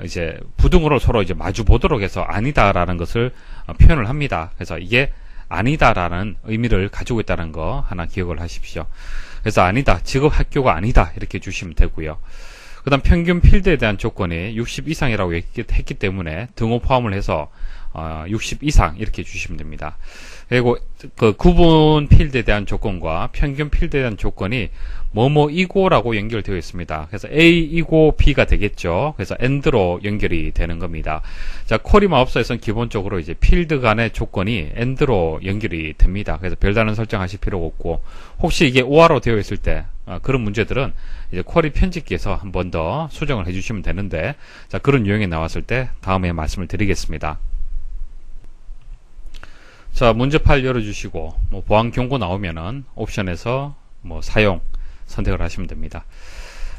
Speaker 1: 이제 부등호로 서로 이제 마주 보도록 해서 아니다라는 것을 표현을 합니다. 그래서 이게 아니다라는 의미를 가지고 있다는 거 하나 기억을 하십시오. 그래서 아니다, 직업학교가 아니다 이렇게 주시면 되고요. 그 다음 평균 필드에 대한 조건이 60 이상이라고 했기 때문에 등호 포함을 해서 60 이상 이렇게 주시면 됩니다. 그리고 그 구분 필드에 대한 조건과 평균 필드에 대한 조건이 뭐뭐이고라고 연결되어 있습니다. 그래서 A이고 B가 되겠죠. 그래서 AND로 연결이 되는 겁니다. 자, 쿼리 마법사에서는 기본적으로 이제 필드 간의 조건이 AND로 연결이 됩니다. 그래서 별다른 설정하실 필요가 없고 혹시 이게 OR로 되어 있을 때 그런 문제들은 이제 쿼리 편집기에서 한 번 더 수정을 해주시면 되는데 자, 그런 유형이 나왔을 때 다음에 말씀을 드리겠습니다. 자, 문제 파일 열어주시고 뭐 보안 경고 나오면은 옵션에서 뭐 사용 선택을 하시면 됩니다.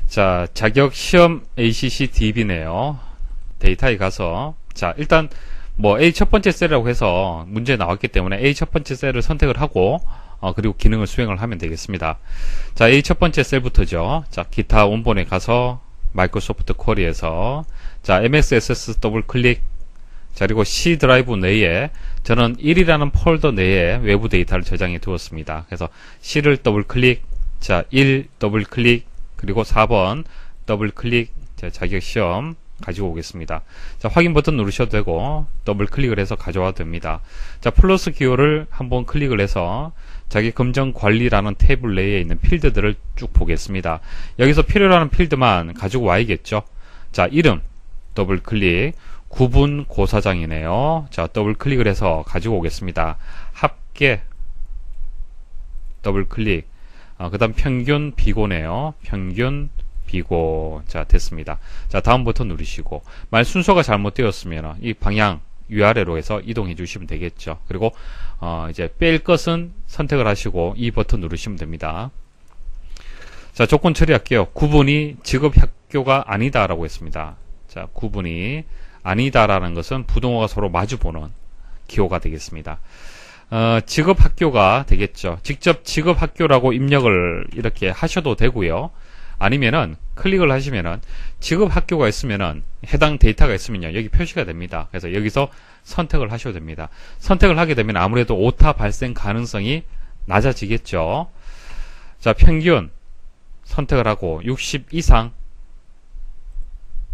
Speaker 1: 자, 자격 시험 ACC DB네요. 데이터에 가서 자, 일단 뭐 A 첫 번째 셀이라고 해서 문제 나왔기 때문에 A 첫 번째 셀을 선택을 하고 그리고 기능을 수행을 하면 되겠습니다. 자, A 첫 번째 셀부터죠. 자, 기타 원본에 가서 마이크로소프트 쿼리에서 자, MXSS 더블 클릭. 자, 그리고 C 드라이브 내에 저는 1이라는 폴더 내에 외부 데이터를 저장해 두었습니다. 그래서 C를 더블 클릭. 자, 1 더블 클릭. 그리고 4번 더블 클릭. 자, 자격 시험 가지고 오겠습니다. 자, 확인 버튼 누르셔도 되고 더블 클릭을 해서 가져와도 됩니다. 자, 플러스 기호를 한번 클릭을 해서 자기 검정 관리라는 태블 내에 있는 필드들을 쭉 보겠습니다. 여기서 필요로 하는 필드만 가지고 와야겠죠. 자, 이름 더블 클릭. 구분 고사장이네요. 자, 더블 클릭을 해서 가지고 오겠습니다. 합계 더블 클릭. 그 다음 평균 비고네요. 평균 비고. 자, 됐습니다. 자, 다음 버튼 누르시고 만약 순서가 잘못되었으면 이 방향 위아래로 해서 이동해 주시면 되겠죠. 그리고 이제 뺄 것은 선택을 하시고 이 버튼 누르시면 됩니다. 자, 조건 처리할게요. 구분이 직업학교가 아니다라고 했습니다. 자, 구분이 아니다라는 것은 부등호가 서로 마주보는 기호가 되겠습니다. 직업학교가 되겠죠. 직접 직업학교라고 입력을 이렇게 하셔도 되고요. 아니면은 클릭을 하시면은 직업학교가 있으면은 해당 데이터가 있으면요, 여기 표시가 됩니다. 그래서 여기서 선택을 하셔도 됩니다. 선택을 하게 되면 아무래도 오타 발생 가능성이 낮아지겠죠. 자, 평균 선택을 하고 60 이상.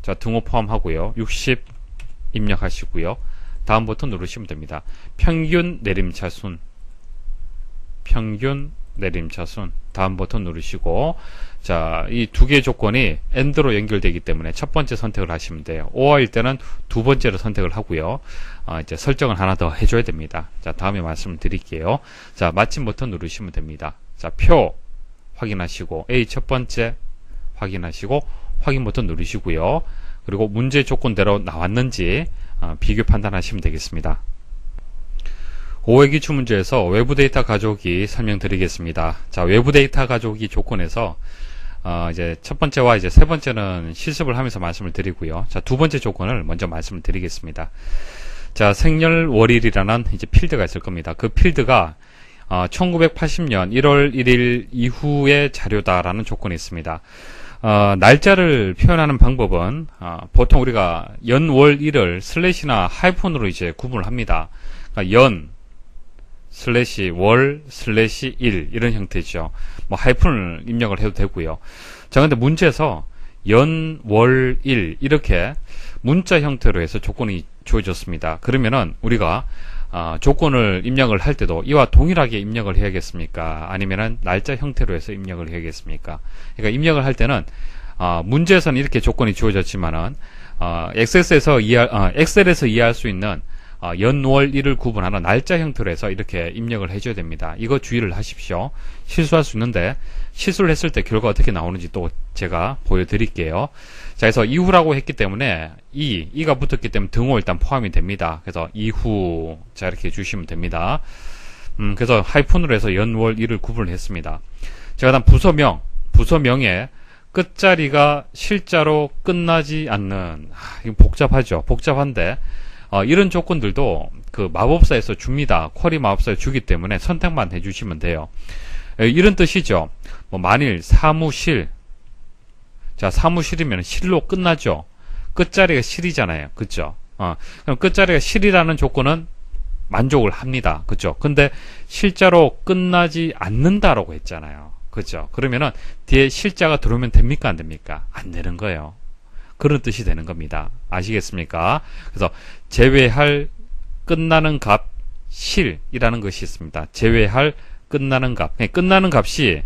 Speaker 1: 자, 등호 포함하고요. 60 입력하시고요. 다음 버튼 누르시면 됩니다. 평균 내림차순. 평균 내림차순. 다음 버튼 누르시고 자, 이 두 개의 조건이 AND로 연결되기 때문에 첫 번째 선택을 하시면 돼요. OR일 때는 두 번째로 선택을 하고요. 이제 설정을 하나 더 해줘야 됩니다. 자, 다음에 말씀을 드릴게요. 자, 마침 버튼 누르시면 됩니다. 자, 표 확인하시고 A 첫 번째 확인하시고 확인 버튼 누르시고요. 그리고 문제 조건대로 나왔는지 비교 판단하시면 되겠습니다. 5회 기출 문제에서 외부 데이터 가져오기 설명드리겠습니다. 자, 외부 데이터 가져오기 조건에서 이제 첫 번째와 이제 세 번째는 실습을 하면서 말씀을 드리고요. 자, 두 번째 조건을 먼저 말씀을 드리겠습니다. 자, 생년월일이라는 이제 필드가 있을 겁니다. 그 필드가 1980년 1월 1일 이후의 자료다라는 조건이 있습니다. 날짜를 표현하는 방법은 보통 우리가 연, 월, 일을 슬래시나 하이픈으로 이제 구분을 합니다. 그러니까 연 슬래시 월 슬래시 일 이런 형태죠. 뭐 하이픈을 입력을 해도 되고요. 자, 근데 문제에서 연, 월, 일 이렇게 문자 형태로 해서 조건이 주어졌습니다. 그러면은 우리가 조건을 입력을 할 때도 이와 동일하게 입력을 해야겠습니까? 아니면은 날짜 형태로 해서 입력을 해야겠습니까? 그러니까 입력을 할 때는 문제에서는 이렇게 조건이 주어졌지만은 엑셀에서 이해할 수 있는 연, 월, 일을 구분하는 날짜 형태로 해서 이렇게 입력을 해줘야 됩니다. 이거 주의를 하십시오. 실수할 수 있는데 실수를 했을 때 결과 어떻게 나오는지 또 제가 보여드릴게요. 자, 그래서 이후라고 했기 때문에 이가 붙었기 때문에 등호 일단 포함이 됩니다. 그래서 이후, 자, 이렇게 주시면 됩니다. 그래서 하이픈으로 해서 연, 월, 일을 구분을 했습니다. 자, 그다음 부서명에 끝자리가 실자로 끝나지 않는, 이거 복잡하죠. 복잡한데, 이런 조건들도 그 마법사에서 줍니다. 쿼리 마법사에 주기 때문에 선택만 해주시면 돼요. 이런 뜻이죠. 뭐 만일 사무실, 자, 사무실이면 실로 끝나죠. 끝자리가 실이잖아요. 그죠? 그럼 끝자리가 실이라는 조건은 만족을 합니다. 그죠? 근데 실자로 끝나지 않는다라고 했잖아요. 그죠? 그러면은 뒤에 실자가 들어오면 됩니까? 안 됩니까? 안 되는 거예요. 그런 뜻이 되는 겁니다. 아시겠습니까? 그래서 제외할 끝나는 값 실이라는 것이 있습니다. 제외할 끝나는 값. 끝나는 값이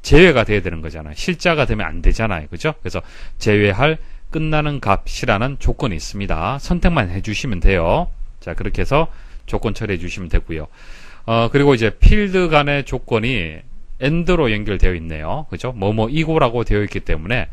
Speaker 1: 제외가 돼야 되는 거잖아요. 실자가 되면 안 되잖아요. 그죠? 그래서 제외할 끝나는 값이라는 조건이 있습니다. 선택만 해주시면 돼요. 자, 그렇게 해서 조건 처리해 주시면 되고요. 그리고 이제 필드 간의 조건이 AND로 연결되어 있네요. 그죠? 이고라고 되어 있기 때문에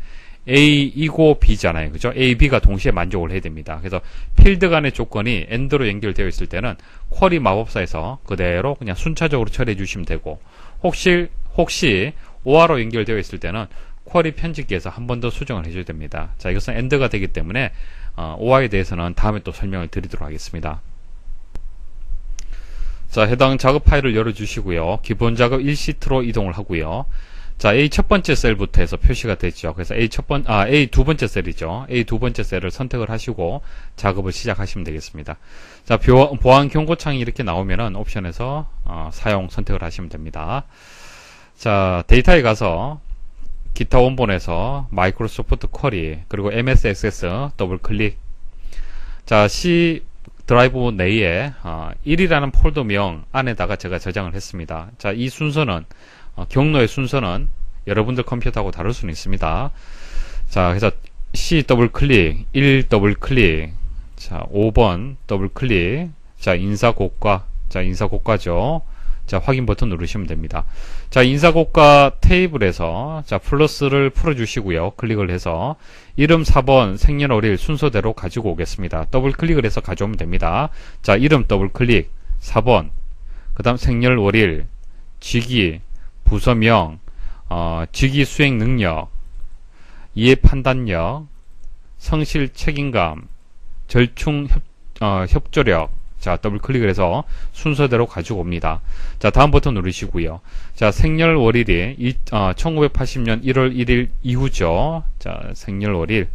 Speaker 1: A 이고 B잖아요. 그죠? A, B가 동시에 만족을 해야 됩니다. 그래서 필드 간의 조건이 AND로 연결되어 있을 때는 쿼리 마법사에서 그대로 그냥 순차적으로 처리해 주시면 되고, 혹시 OR로 연결되어 있을 때는 쿼리 편집기에서 한 번 더 수정을 해줘야 됩니다. 자, 이것은 AND가 되기 때문에 OR에 대해서는 다음에 또 설명을 드리도록 하겠습니다. 자, 해당 작업 파일을 열어주시고요. 기본 작업 1시트로 이동을 하고요. 자, A 첫 번째 셀부터 해서 표시가 됐죠. 그래서 A 두 번째 셀이죠. A 두 번째 셀을 선택을 하시고 작업을 시작하시면 되겠습니다. 자, 보안 경고창이 이렇게 나오면은 옵션에서 사용 선택을 하시면 됩니다. 자, 데이터에 가서 기타 원본에서 마이크로소프트 쿼리 그리고 MS 액세스 더블 클릭. 자, C 드라이브 내에 1이라는 폴더명 안에다가 제가 저장을 했습니다. 자, 이 순서는 경로의 순서는 여러분들 컴퓨터하고 다를 수는 있습니다. 자, 그래서 C 더블 클릭, 1 더블 클릭, 자, 5번 더블 클릭, 자, 인사고가, 자, 인사고가죠. 자, 확인 버튼 누르시면 됩니다. 자, 인사고가 테이블에서 자, 플러스를 풀어주시고요. 클릭을 해서 이름 4번 생년월일 순서대로 가지고 오겠습니다. 더블 클릭을 해서 가져오면 됩니다. 자, 이름 더블 클릭 4번, 그 다음 생년월일, 직위, 부서명, 직위 수행 능력, 이해 판단력, 성실 책임감, 절충 협조력. 자, 더블 클릭을 해서 순서대로 가지고 옵니다. 자, 다음 버튼 누르시고요. 자, 생년월일이 1980년 1월 1일 이후죠. 자, 생년월일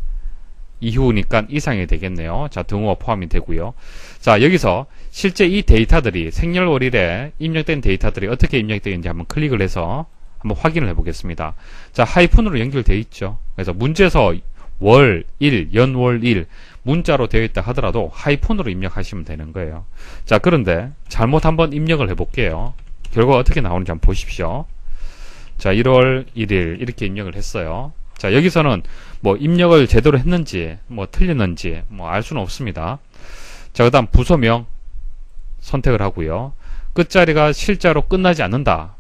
Speaker 1: 이후니까 이상이 되겠네요. 자, 등호가 포함이 되고요. 자, 여기서 실제 이 데이터들이 생년월일에 입력된 데이터들이 어떻게 입력되어 있는지 한번 클릭을 해서 한번 확인을 해 보겠습니다. 자, 하이픈으로 연결되어 있죠. 그래서 문제에서 월, 일, 연, 월, 일 문자로 되어 있다 하더라도 하이픈으로 입력하시면 되는 거예요. 자, 그런데 잘못 한번 입력을 해 볼게요. 결과가 어떻게 나오는지 한번 보십시오. 자, 1월 1일 이렇게 입력을 했어요. 자, 여기서는 뭐 입력을 제대로 했는지 뭐 틀렸는지 뭐 알 수는 없습니다. 자, 그 다음 부서명 선택을 하고요. 끝자리가 실자로 끝나지 않는다.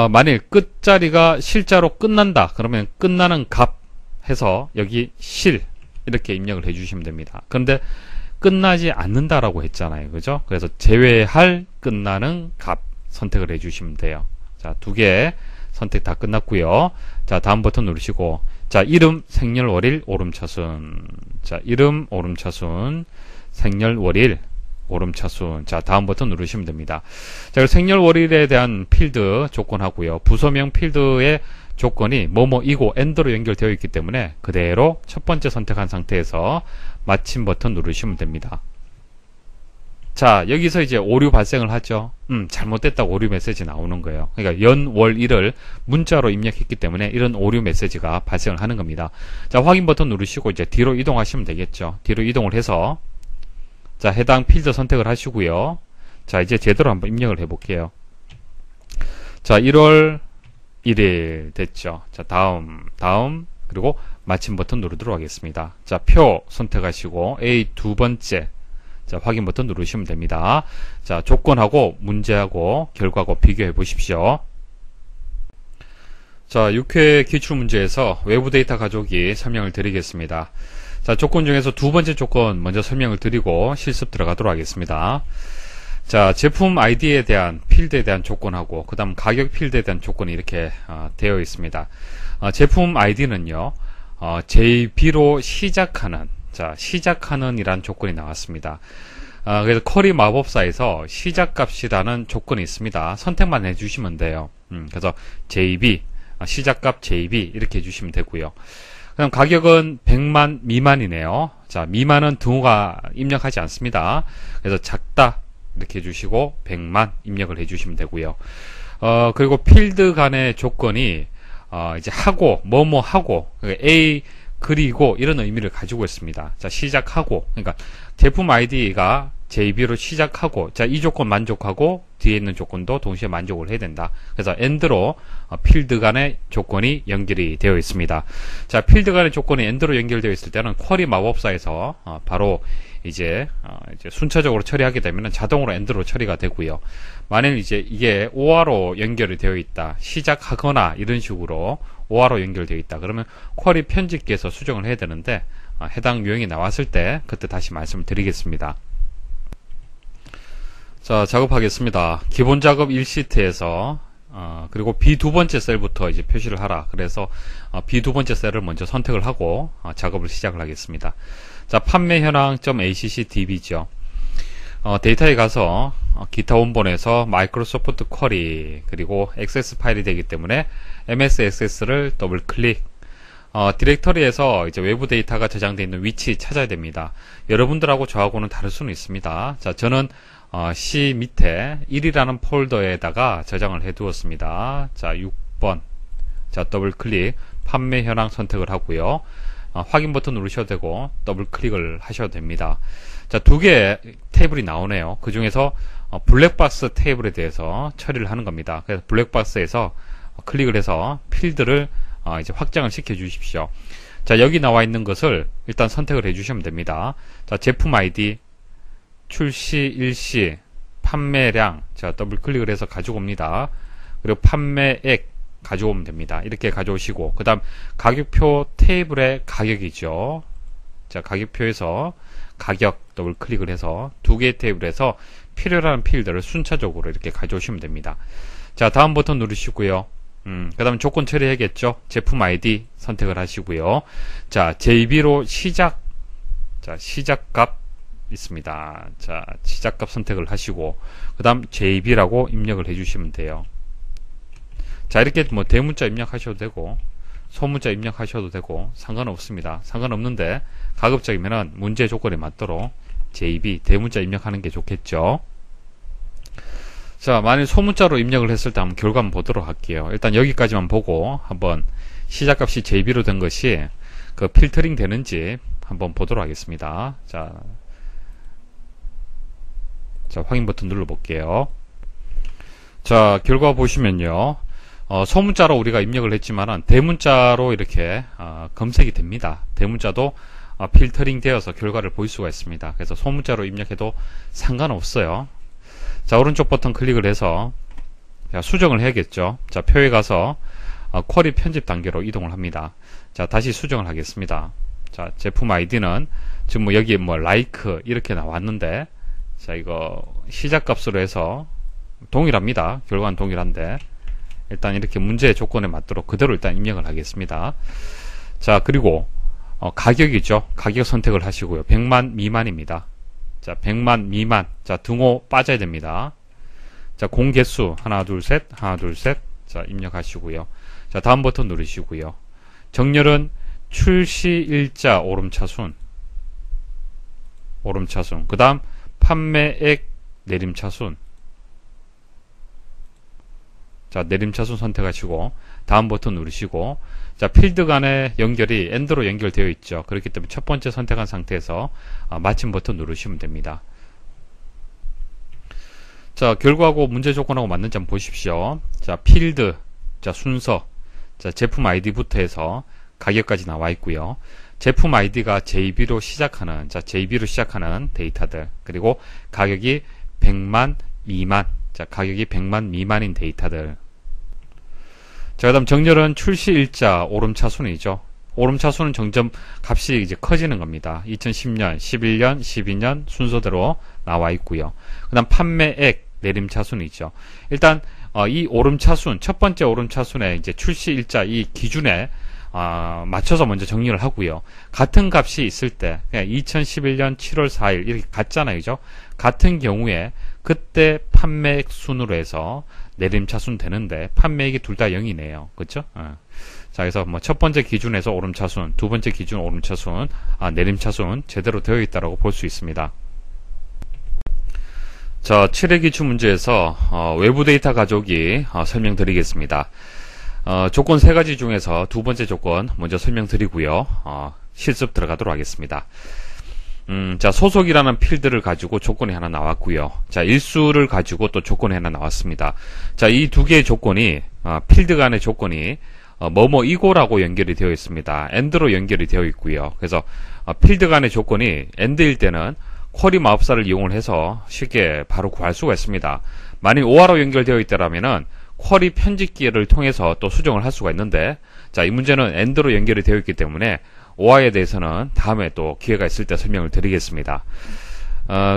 Speaker 1: 만일 끝자리가 실자로 끝난다. 그러면 끝나는 값 해서 여기 실 이렇게 입력을 해주시면 됩니다. 그런데 끝나지 않는다라고 했잖아요. 그죠? 그래서 제외할 끝나는 값 선택을 해주시면 돼요. 자, 두 개 선택 다 끝났고요. 자, 다음 버튼 누르시고, 자, 이름, 생년월일, 오름차순. 자, 이름, 오름차순, 생년월일, 오름차순. 자, 다음 버튼 누르시면 됩니다. 자, 그리고 생년월일에 대한 필드 조건하고요. 부서명 필드의 조건이 뭐뭐이고 AND로 연결되어 있기 때문에 그대로 첫 번째 선택한 상태에서 마침 버튼 누르시면 됩니다. 자, 여기서 이제 오류 발생을 하죠. 잘못됐다고 오류 메시지 나오는 거예요. 그러니까 연, 월, 일을 문자로 입력했기 때문에 이런 오류 메시지가 발생을 하는 겁니다. 자, 확인 버튼 누르시고 이제 뒤로 이동하시면 되겠죠. 뒤로 이동을 해서 자, 해당 필드 선택을 하시고요. 자, 이제 제대로 한번 입력을 해 볼게요. 자, 1월 1일 됐죠. 자, 다음 그리고 마침 버튼 누르도록 하겠습니다. 자, 표 선택하시고 A 두 번째, 자, 확인 버튼 누르시면 됩니다. 자, 조건하고 문제하고 결과하고 비교해 보십시오. 자, 6회 기출문제에서 외부 데이터 가져오기 설명을 드리겠습니다. 자, 조건 중에서 두 번째 조건 먼저 설명을 드리고 실습 들어가도록 하겠습니다. 자, 제품 아이디에 대한 필드에 대한 조건하고 그 다음 가격 필드에 대한 조건이 이렇게 되어 있습니다. 제품 아이디는요, JB로 시작하는, 자, 시작하는 이란 조건이 나왔습니다. 그래서 쿼리 마법사에서 시작값이라는 조건이 있습니다. 선택만 해주시면 돼요. 그래서 JB, 시작값 JB 이렇게 해주시면 되고요. 그다음 가격은 100만 미만이네요. 자, 미만은 등호가 입력하지 않습니다. 그래서 작다 이렇게 해주시고 100만 입력을 해주시면 되고요. 그리고 필드 간의 조건이 이제 하고 뭐뭐 하고 A 그리고 이런 의미를 가지고 있습니다. 자, 시작하고, 그러니까 제품 아이디가 JB로 시작하고, 자, 이 조건 만족하고 뒤에 있는 조건도 동시에 만족을 해야 된다. 그래서 AND로 필드 간의 조건이 연결이 되어 있습니다. 자, 필드 간의 조건이 AND로 연결되어 있을 때는 쿼리 마법사에서 바로 이제 순차적으로 처리하게 되면 자동으로 AND로 처리가 되고요. 만일 이제 이게 OR로 연결이 되어 있다, 시작하거나 이런 식으로 OR로 연결되어 있다, 그러면 쿼리 편집기에서 수정을 해야 되는데 해당 유형이 나왔을 때 그때 다시 말씀을 드리겠습니다. 자, 작업하겠습니다. 기본 작업 1시트에서 그리고 B 두 번째 셀부터 이제 표시를 하라. 그래서 B 두 번째 셀을 먼저 선택을 하고 작업을 시작을 하겠습니다. 자, 판매 현황.accdb죠. 데이터에 가서 기타 원본에서 마이크로소프트 쿼리 그리고 액세스 파일이 되기 때문에 MS 액세스를 더블 클릭. 디렉터리에서 이제 외부 데이터가 저장되어 있는 위치 찾아야 됩니다. 여러분들하고 저하고는 다를 수는 있습니다. 자, 저는 C 밑에 1이라는 폴더에다가 저장을 해 두었습니다. 자, 6번. 자, 더블 클릭. 판매 현황 선택을 하고요. 확인 버튼 누르셔도 되고 더블 클릭을 하셔도 됩니다. 자, 두 개의 테이블이 나오네요. 그 중에서 블랙박스 테이블에 대해서 처리를 하는 겁니다. 그래서 블랙박스에서 클릭을 해서 필드를 이제 확장을 시켜 주십시오. 자, 여기 나와 있는 것을 일단 선택을 해 주시면 됩니다. 자, 제품 아이디, 출시 일시, 판매량, 자, 더블 클릭을 해서 가지고 옵니다. 그리고 판매액 가져오면 됩니다. 이렇게 가져오시고, 그 다음 가격표 테이블의 가격이죠. 자, 가격표에서 가격 더블 클릭을 해서 두 개의 테이블에서 필요한 필드를 순차적으로 이렇게 가져오시면 됩니다. 자, 다음 버튼 누르시고요. 그 다음 조건 처리해야겠죠. 제품 아이디 선택을 하시고요. 자, JB로 시작, 자, 시작값 있습니다. 자, 시작값 선택을 하시고, 그 다음 JB라고 입력을 해주시면 돼요. 자, 이렇게 뭐 대문자 입력하셔도 되고 소문자 입력하셔도 되고 상관없습니다. 상관없는데 가급적이면은 문제 조건에 맞도록 JB 대문자 입력하는 게 좋겠죠. 자, 만일 소문자로 입력을 했을 때 한번 결과 한번 보도록 할게요. 일단 여기까지만 보고 한번 시작값이 JB로 된 것이 그 필터링 되는지 한번 보도록 하겠습니다. 자, 확인 버튼 눌러 볼게요. 자, 결과 보시면요. 소문자로 우리가 입력을 했지만은 대문자로 이렇게 검색이 됩니다. 대문자도 필터링 되어서 결과를 볼 수가 있습니다. 그래서 소문자로 입력해도 상관없어요. 자, 오른쪽 버튼 클릭을 해서 수정을 해야겠죠. 자, 표에 가서 쿼리 편집 단계로 이동을 합니다. 자, 다시 수정을 하겠습니다. 자, 제품 아이디는 지금 뭐 여기에 뭐 like 이렇게 나왔는데, 자, 이거 시작값으로 해서 동일합니다. 결과는 동일한데 일단 이렇게 문제의 조건에 맞도록 그대로 일단 입력을 하겠습니다. 자, 그리고 가격이죠. 가격 선택을 하시고요. 100만 미만입니다. 자, 100만 미만. 자, 등호 빠져야 됩니다. 자, 공개수 하나 둘 셋 하나 둘 셋. 자, 입력하시고요. 자, 다음 버튼 누르시고요. 정렬은 출시일자 오름차순, 그 다음 판매액 내림차순. 자, 내림차순 선택하시고 다음 버튼 누르시고, 자, 필드 간의 연결이 AND로 연결되어 있죠. 그렇기 때문에 첫 번째 선택한 상태에서 마침 버튼 누르시면 됩니다. 자, 결과하고 문제 조건하고 맞는지 한번 보십시오. 자, 필드, 자, 순서, 자, 제품 아이디부터 해서 가격까지 나와 있고요. 제품 아이디가 JB로 시작하는, 자, JB로 시작하는 데이터들, 그리고 가격이 100만 미만, 자, 가격이 100만 미만인 데이터들. 자, 그다음 정렬은 출시 일자 오름차순이죠. 오름차순은 점점 값이 이제 커지는 겁니다. 2010년, 11년, 12년 순서대로 나와 있고요. 그다음 판매액 내림차순이죠. 일단 이 오름차순, 첫 번째 오름차순의 이제 출시 일자 이 기준에 맞춰서 먼저 정리를 하고요. 같은 값이 있을 때, 2011년 7월 4일 이렇게 같잖아요, 그죠? 같은 경우에 그때 판매액 순으로 해서 내림차순 되는데 판매액이 둘 다 0이네요, 그렇죠? 자, 그래서 뭐 첫 번째 기준에서 오름차순, 두 번째 기준 오름차순, 내림차순 제대로 되어 있다라고 볼 수 있습니다. 자, 7회 기출 문제에서 외부 데이터 가져오기 설명드리겠습니다. 조건 3가지 중에서 두 번째 조건 먼저 설명드리고요. 실습 들어가도록 하겠습니다. 자, 소속이라는 필드를 가지고 조건이 하나 나왔고요. 자, 일수를 가지고 또 조건이 하나 나왔습니다. 자, 이 두 개의 조건이 필드 간의 조건이 뭐뭐이고라고 연결이 되어 있습니다. AND로 연결이 되어 있고요. 그래서 필드 간의 조건이 AND일 때는 쿼리 마법사를 이용을 해서 쉽게 바로 구할 수가 있습니다. 만약 OR로 연결되어 있다라면은 쿼리 편집기를 통해서 또 수정을 할 수가 있는데, 자, 이 문제는 AND로 연결이 되어 있기 때문에 OR에 대해서는 다음에 또 기회가 있을 때 설명을 드리겠습니다.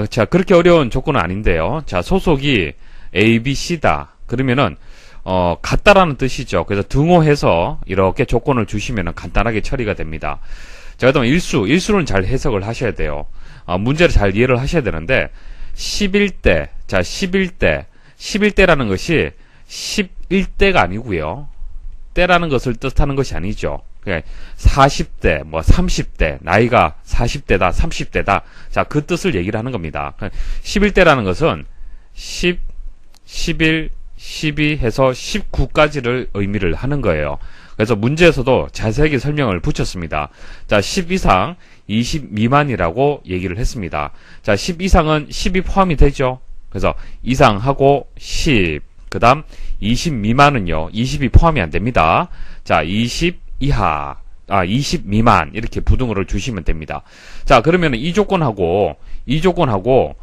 Speaker 1: 자, 그렇게 어려운 조건은 아닌데요. 자, 소속이 A, B, C다. 그러면은 같다라는 뜻이죠. 그래서 등호해서 이렇게 조건을 주시면은 간단하게 처리가 됩니다. 자, 그다음 일수는 잘 해석을 하셔야 돼요. 문제를 잘 이해를 하셔야 되는데, 11대, 자, 11대라는 것이 11대가 아니고요. 때라는 것을 뜻하는 것이 아니죠. 40대, 뭐 30대, 나이가 40대다, 30대다. 자, 그 뜻을 얘기를 하는 겁니다. 11대라는 것은 10, 11, 12 해서 19까지를 의미를 하는 거예요. 그래서 문제에서도 자세하게 설명을 붙였습니다. 자, 10 이상, 20 미만이라고 얘기를 했습니다. 자, 10 이상은 10이 포함이 되죠. 그래서 이상하고 10, 그 다음 20 미만은요, 20이 포함이 안 됩니다. 자, 20 이하, 20 미만, 이렇게 부등호를 주시면 됩니다. 자, 그러면 이 조건하고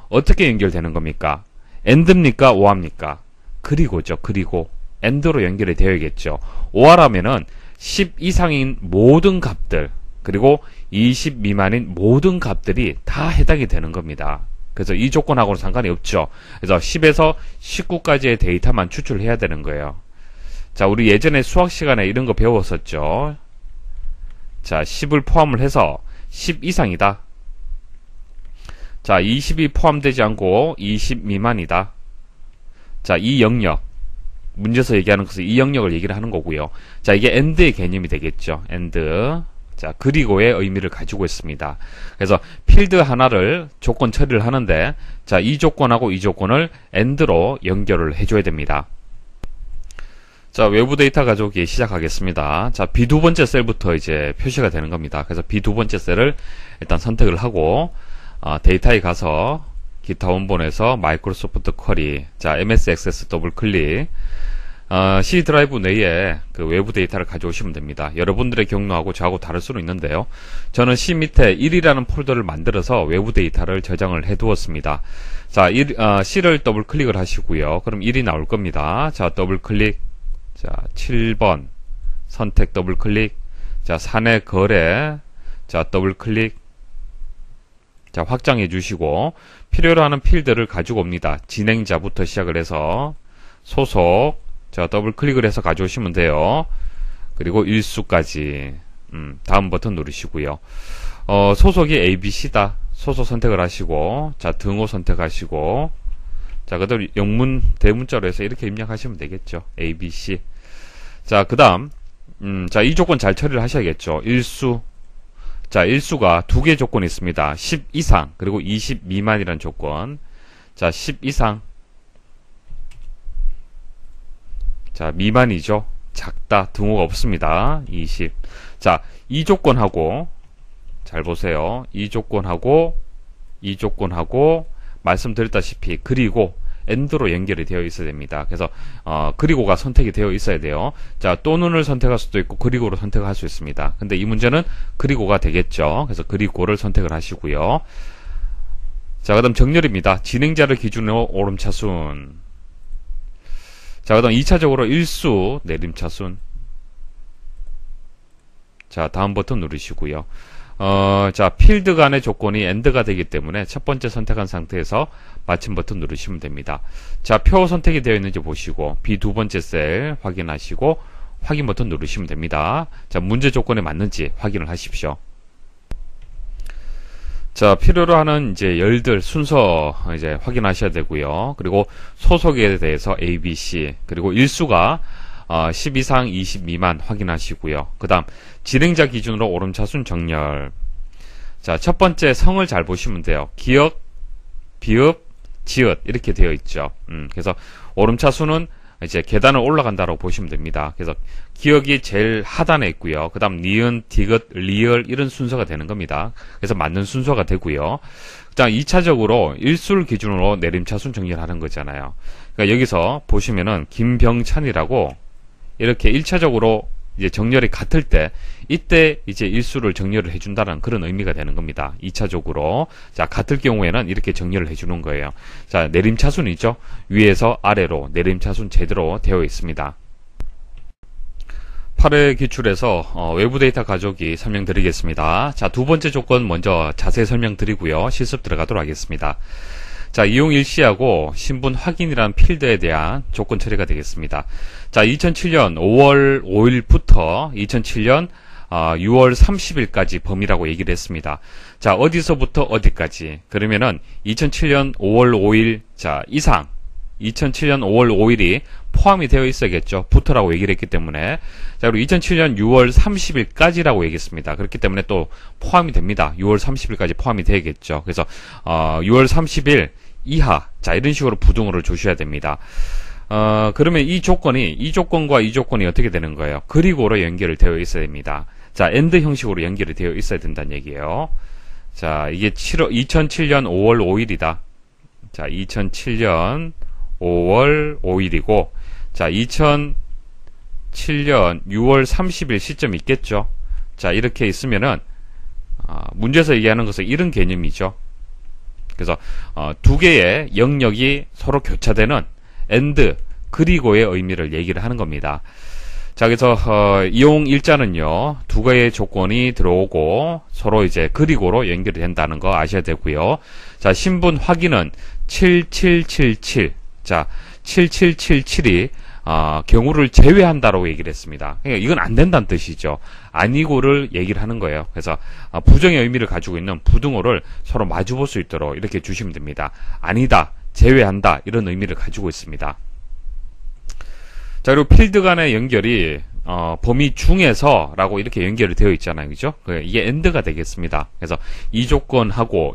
Speaker 1: 어떻게 연결되는 겁니까? AND입니까? OR입니까? 그리고죠, 그리고. AND로 연결이 되어야겠죠. OR하면은 10 이상인 모든 값들, 그리고 20 미만인 모든 값들이 다 해당이 되는 겁니다. 그래서 이 조건하고는 상관이 없죠. 그래서 10에서 19까지의 데이터만 추출해야 되는 거예요. 자, 우리 예전에 수학 시간에 이런 거 배웠었죠. 자, 10을 포함을 해서 10 이상이다. 자, 20이 포함되지 않고 20 미만이다. 자, 이 영역. 문제에서 얘기하는 것은 이 영역을 얘기를 하는 거고요. 자, 이게 AND의 개념이 되겠죠. AND. 자, 그리고의 의미를 가지고 있습니다. 그래서 필드 하나를 조건 처리를 하는데, 자, 이 조건하고 이 조건을 AND로 연결을 해줘야 됩니다. 자, 외부 데이터 가져오기 시작하겠습니다. 자, B 두 번째 셀부터 이제 표시가 되는 겁니다. 그래서 B 두 번째 셀을 일단 선택을 하고, 데이터에 가서 기타 원본에서 마이크로소프트 쿼리, 자, MS 액세스 더블 클릭, C 드라이브 내에 그 외부 데이터를 가져오시면 됩니다. 여러분들의 경로하고 저하고 다를 수는 있는데요. 저는 C 밑에 1이라는 폴더를 만들어서 외부 데이터를 저장을 해 두었습니다. 자, C를 더블 클릭을 하시고요. 그럼 1이 나올 겁니다. 자, 더블 클릭. 자, 7번 선택 더블 클릭. 자, 사내 거래. 자, 더블 클릭. 자, 확장해 주시고 필요로 하는 필드를 가지고 옵니다. 진행자부터 시작을 해서 소속. 자, 더블 클릭을 해서 가져오시면 돼요. 그리고 일수까지. 다음 버튼 누르시고요. 소속이 ABC다. 소속 선택을 하시고, 자, 등호 선택하시고, 자, 그대로 영문 대문자로 해서 이렇게 입력하시면 되겠죠. ABC. 자, 그 다음, 자, 이 조건 잘 처리를 하셔야겠죠. 일수. 자, 일수가 두 개의 조건이 있습니다. 10 이상, 그리고 20 미만이라는 조건. 자, 10 이상. 자, 미만이죠. 작다. 등호가 없습니다. 20. 자, 이 조건하고, 잘 보세요. 이 조건하고, 말씀드렸다시피, 그리고 AND로 연결이 되어 있어야 됩니다. 그래서 그리고가 선택이 되어 있어야 돼요. 자, 또는을 선택할 수도 있고 그리고를 선택할 수 있습니다. 근데 이 문제는 그리고가 되겠죠. 그래서 그리고를 선택을 하시고요. 자, 그 다음 정렬입니다. 진행자를 기준으로 오름차순. 자, 그 다음 2차적으로 일수 내림차순. 자, 다음 버튼 누르시고요. 자, 필드 간의 조건이 AND가 되기 때문에 첫 번째 선택한 상태에서 마침 버튼 누르시면 됩니다. 자, 표 선택이 되어 있는지 보시고 B 두 번째 셀 확인하시고 확인 버튼 누르시면 됩니다. 자, 문제 조건에 맞는지 확인을 하십시오. 자, 필요로 하는 이제 열들 순서 이제 확인하셔야 되고요. 그리고 소속에 대해서 A, B, C, 그리고 일수가 10 이상 20 미만 확인하시고요. 그 다음 진행자 기준으로 오름차순 정렬. 자, 첫 번째 성을 잘 보시면 돼요. 기역, 비읍, 지읒 이렇게 되어 있죠. 그래서 오름차순은 이제 계단을 올라간다고 보시면 됩니다. 그래서 기역이 제일 하단에 있고요. 그 다음 니은, 디귿, 리을 이런 순서가 되는 겁니다. 그래서 맞는 순서가 되고요. 자, 2차적으로 일수를 기준으로 내림차순 정렬하는 거잖아요. 그러니까 여기서 보시면은 김병찬이라고 이렇게 1차적으로 이제 정렬이 같을 때 이때 이제 일수를 정렬을 해준다는 그런 의미가 되는 겁니다. 2차적으로 자, 같을 경우에는 이렇게 정렬을 해주는 거예요. 자, 내림차순이죠. 위에서 아래로 내림차순 제대로 되어 있습니다. 8회 기출에서 외부 데이터 가져오기 설명드리겠습니다. 자, 두 번째 조건 먼저 자세히 설명드리고요. 실습 들어가도록 하겠습니다. 자, 이용 일시하고 신분 확인이라는 필드에 대한 조건 처리가 되겠습니다. 자, 2007년 5월 5일부터 2007년 6월 30일까지 범위라고 얘기를 했습니다. 자, 어디서부터 어디까지? 그러면은 2007년 5월 5일 자 이상 2007년 5월 5일이 포함이 되어 있어야겠죠. 부터라고 얘기를 했기 때문에. 자, 그리고 2007년 6월 30일까지라고 얘기했습니다. 그렇기 때문에 또 포함이 됩니다. 6월 30일까지 포함이 되겠죠. 그래서 6월 30일 이하 자, 이런 식으로 부등호를 주셔야 됩니다. 그러면 이 조건과 이 조건이 어떻게 되는 거예요? 그리고로 연결이 되어 있어야 됩니다. 자, AND 형식으로 연결이 되어 있어야 된다는 얘기예요. 자, 이게 2007년 5월 5일이다. 자, 2007년 5월 5일이고, 자, 2007년 6월 30일 시점이 있겠죠. 자, 이렇게 있으면은, 문제에서 얘기하는 것은 이런 개념이죠. 그래서, 두 개의 영역이 서로 교차되는 AND, 그리고의 의미를 얘기를 하는 겁니다. 자, 그래서, 이용 일자는요, 두 개의 조건이 들어오고, 서로 이제 그리고로 연결이 된다는 거 아셔야 되고요. 자, 신분 확인은 7777. 자, 7777이, 경우를 제외한다라고 얘기를 했습니다. 그러니까 이건 안 된다는 뜻이죠. 아니고를 얘기를 하는 거예요. 그래서, 부정의 의미를 가지고 있는 부등호를 서로 마주 볼 수 있도록 이렇게 주시면 됩니다. 아니다, 제외한다, 이런 의미를 가지고 있습니다. 자, 그리고 필드 간의 연결이, 범위 중에서 라고 이렇게 연결이 되어 있잖아요. 그죠? 이게 AND가 되겠습니다. 그래서 이 조건하고,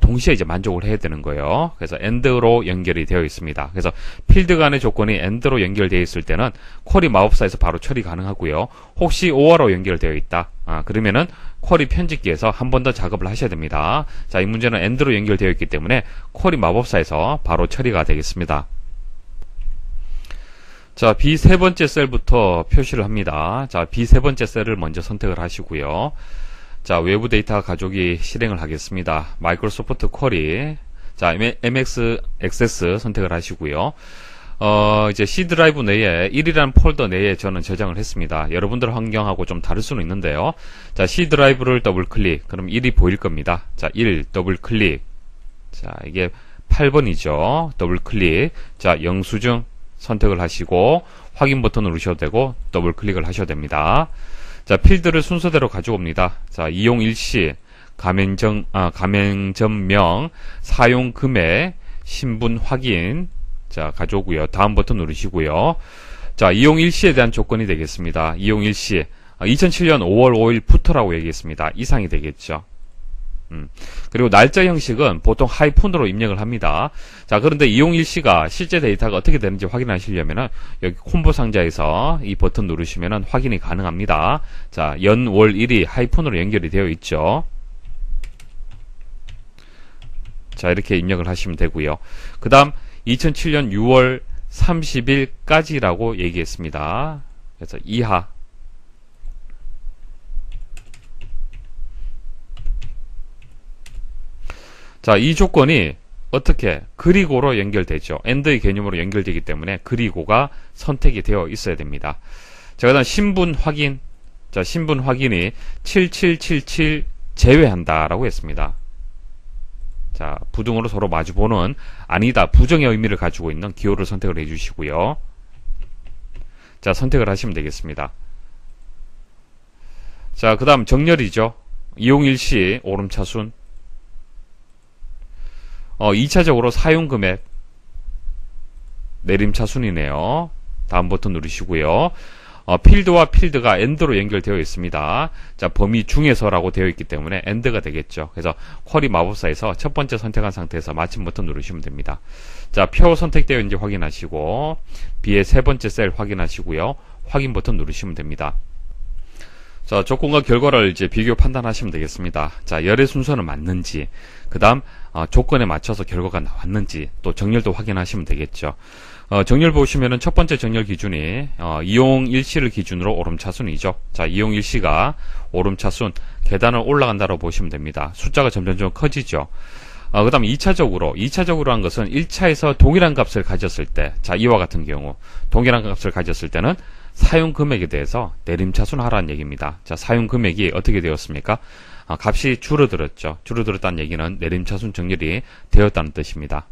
Speaker 1: 동시에 이제 만족을 해야 되는 거예요. 그래서 AND로 연결이 되어 있습니다. 그래서 필드 간의 조건이 AND로 연결되어 있을 때는 쿼리 마법사에서 바로 처리 가능하고요. 혹시 OR로 연결되어 있다. 그러면은 쿼리 편집기에서 한 번 더 작업을 하셔야 됩니다. 자, 이 문제는 AND로 연결되어 있기 때문에 쿼리 마법사에서 바로 처리가 되겠습니다. 자, B 세 번째 셀부터 표시를 합니다. 자, B 세 번째 셀을 먼저 선택을 하시고요. 자, 외부 데이터 가져오기 실행을 하겠습니다. 마이크로소프트 쿼리. 자, MX 액세스 선택을 하시고요. 이제 C 드라이브 내에 1이라는 폴더 내에 저는 저장을 했습니다. 여러분들 환경하고 좀 다를 수는 있는데요. 자, C 드라이브를 더블 클릭. 그럼 1이 보일 겁니다. 자, 1 더블 클릭. 자, 이게 8번이죠. 더블 클릭. 자, 영수증 선택을 하시고 확인 버튼 누르셔도 되고 더블 클릭을 하셔도 됩니다. 자, 필드를 순서대로 가져옵니다. 자, 이용 일시, 가맹점명, 사용 금액, 신분 확인. 자, 가져오고요. 다음 버튼 누르시고요. 자, 이용 일시에 대한 조건이 되겠습니다. 이용 일시, 2007년 5월 5일부터라고 얘기했습니다. 이상이 되겠죠. 그리고 날짜 형식은 보통 하이폰으로 입력을 합니다. 자, 그런데 이용 일시가 실제 데이터가 어떻게 되는지 확인하시려면은 여기 콤보 상자에서 이 버튼 누르시면은 확인이 가능합니다. 자, 연, 월, 일이 하이폰으로 연결이 되어 있죠. 자, 이렇게 입력을 하시면 되고요. 그 다음 2007년 6월 30일까지라고 얘기했습니다. 그래서 이하. 자, 이 조건이 어떻게 그리고로 연결되죠. AND의 개념으로 연결되기 때문에 그리고가 선택이 되어 있어야 됩니다. 자, 그 다음 신분 확인. 자, 신분 확인이 7777 제외한다라고 했습니다. 자, 부등호로 서로 마주보는 아니다, 부정의 의미를 가지고 있는 기호를 선택을 해주시고요. 자, 선택을 하시면 되겠습니다. 자, 그 다음 정렬이죠. 이용일시 오름차순. 2차적으로 사용금액 내림차순이네요. 다음 버튼 누르시고요. 필드와 필드가 AND로 연결되어 있습니다. 자, 범위 중에서라고 되어 있기 때문에 AND가 되겠죠. 그래서 쿼리 마법사에서 첫 번째 선택한 상태에서 마침 버튼 누르시면 됩니다. 자, 표 선택되어 있는지 확인하시고 B의 세 번째 셀 확인하시고요. 확인 버튼 누르시면 됩니다. 자, 조건과 결과를 이제 비교 판단하시면 되겠습니다. 자, 열의 순서는 맞는지, 그 다음 조건에 맞춰서 결과가 나왔는지, 또 정렬도 확인하시면 되겠죠. 정렬 보시면은 첫 번째 정렬 기준이 이용 일시를 기준으로 오름차순이죠. 자, 이용 일시가 오름차순 계단을 올라간다고 보시면 됩니다. 숫자가 점점 커지죠. 그 다음 2차적으로 한 것은 1차에서 동일한 값을 가졌을 때, 자, 이와 같은 경우 동일한 값을 가졌을 때는 사용 금액에 대해서 내림차순하라는 얘기입니다. 자, 사용 금액이 어떻게 되었습니까? 값이 줄어들었죠. 줄어들었다는 얘기는 내림차순 정렬이 되었다는 뜻입니다.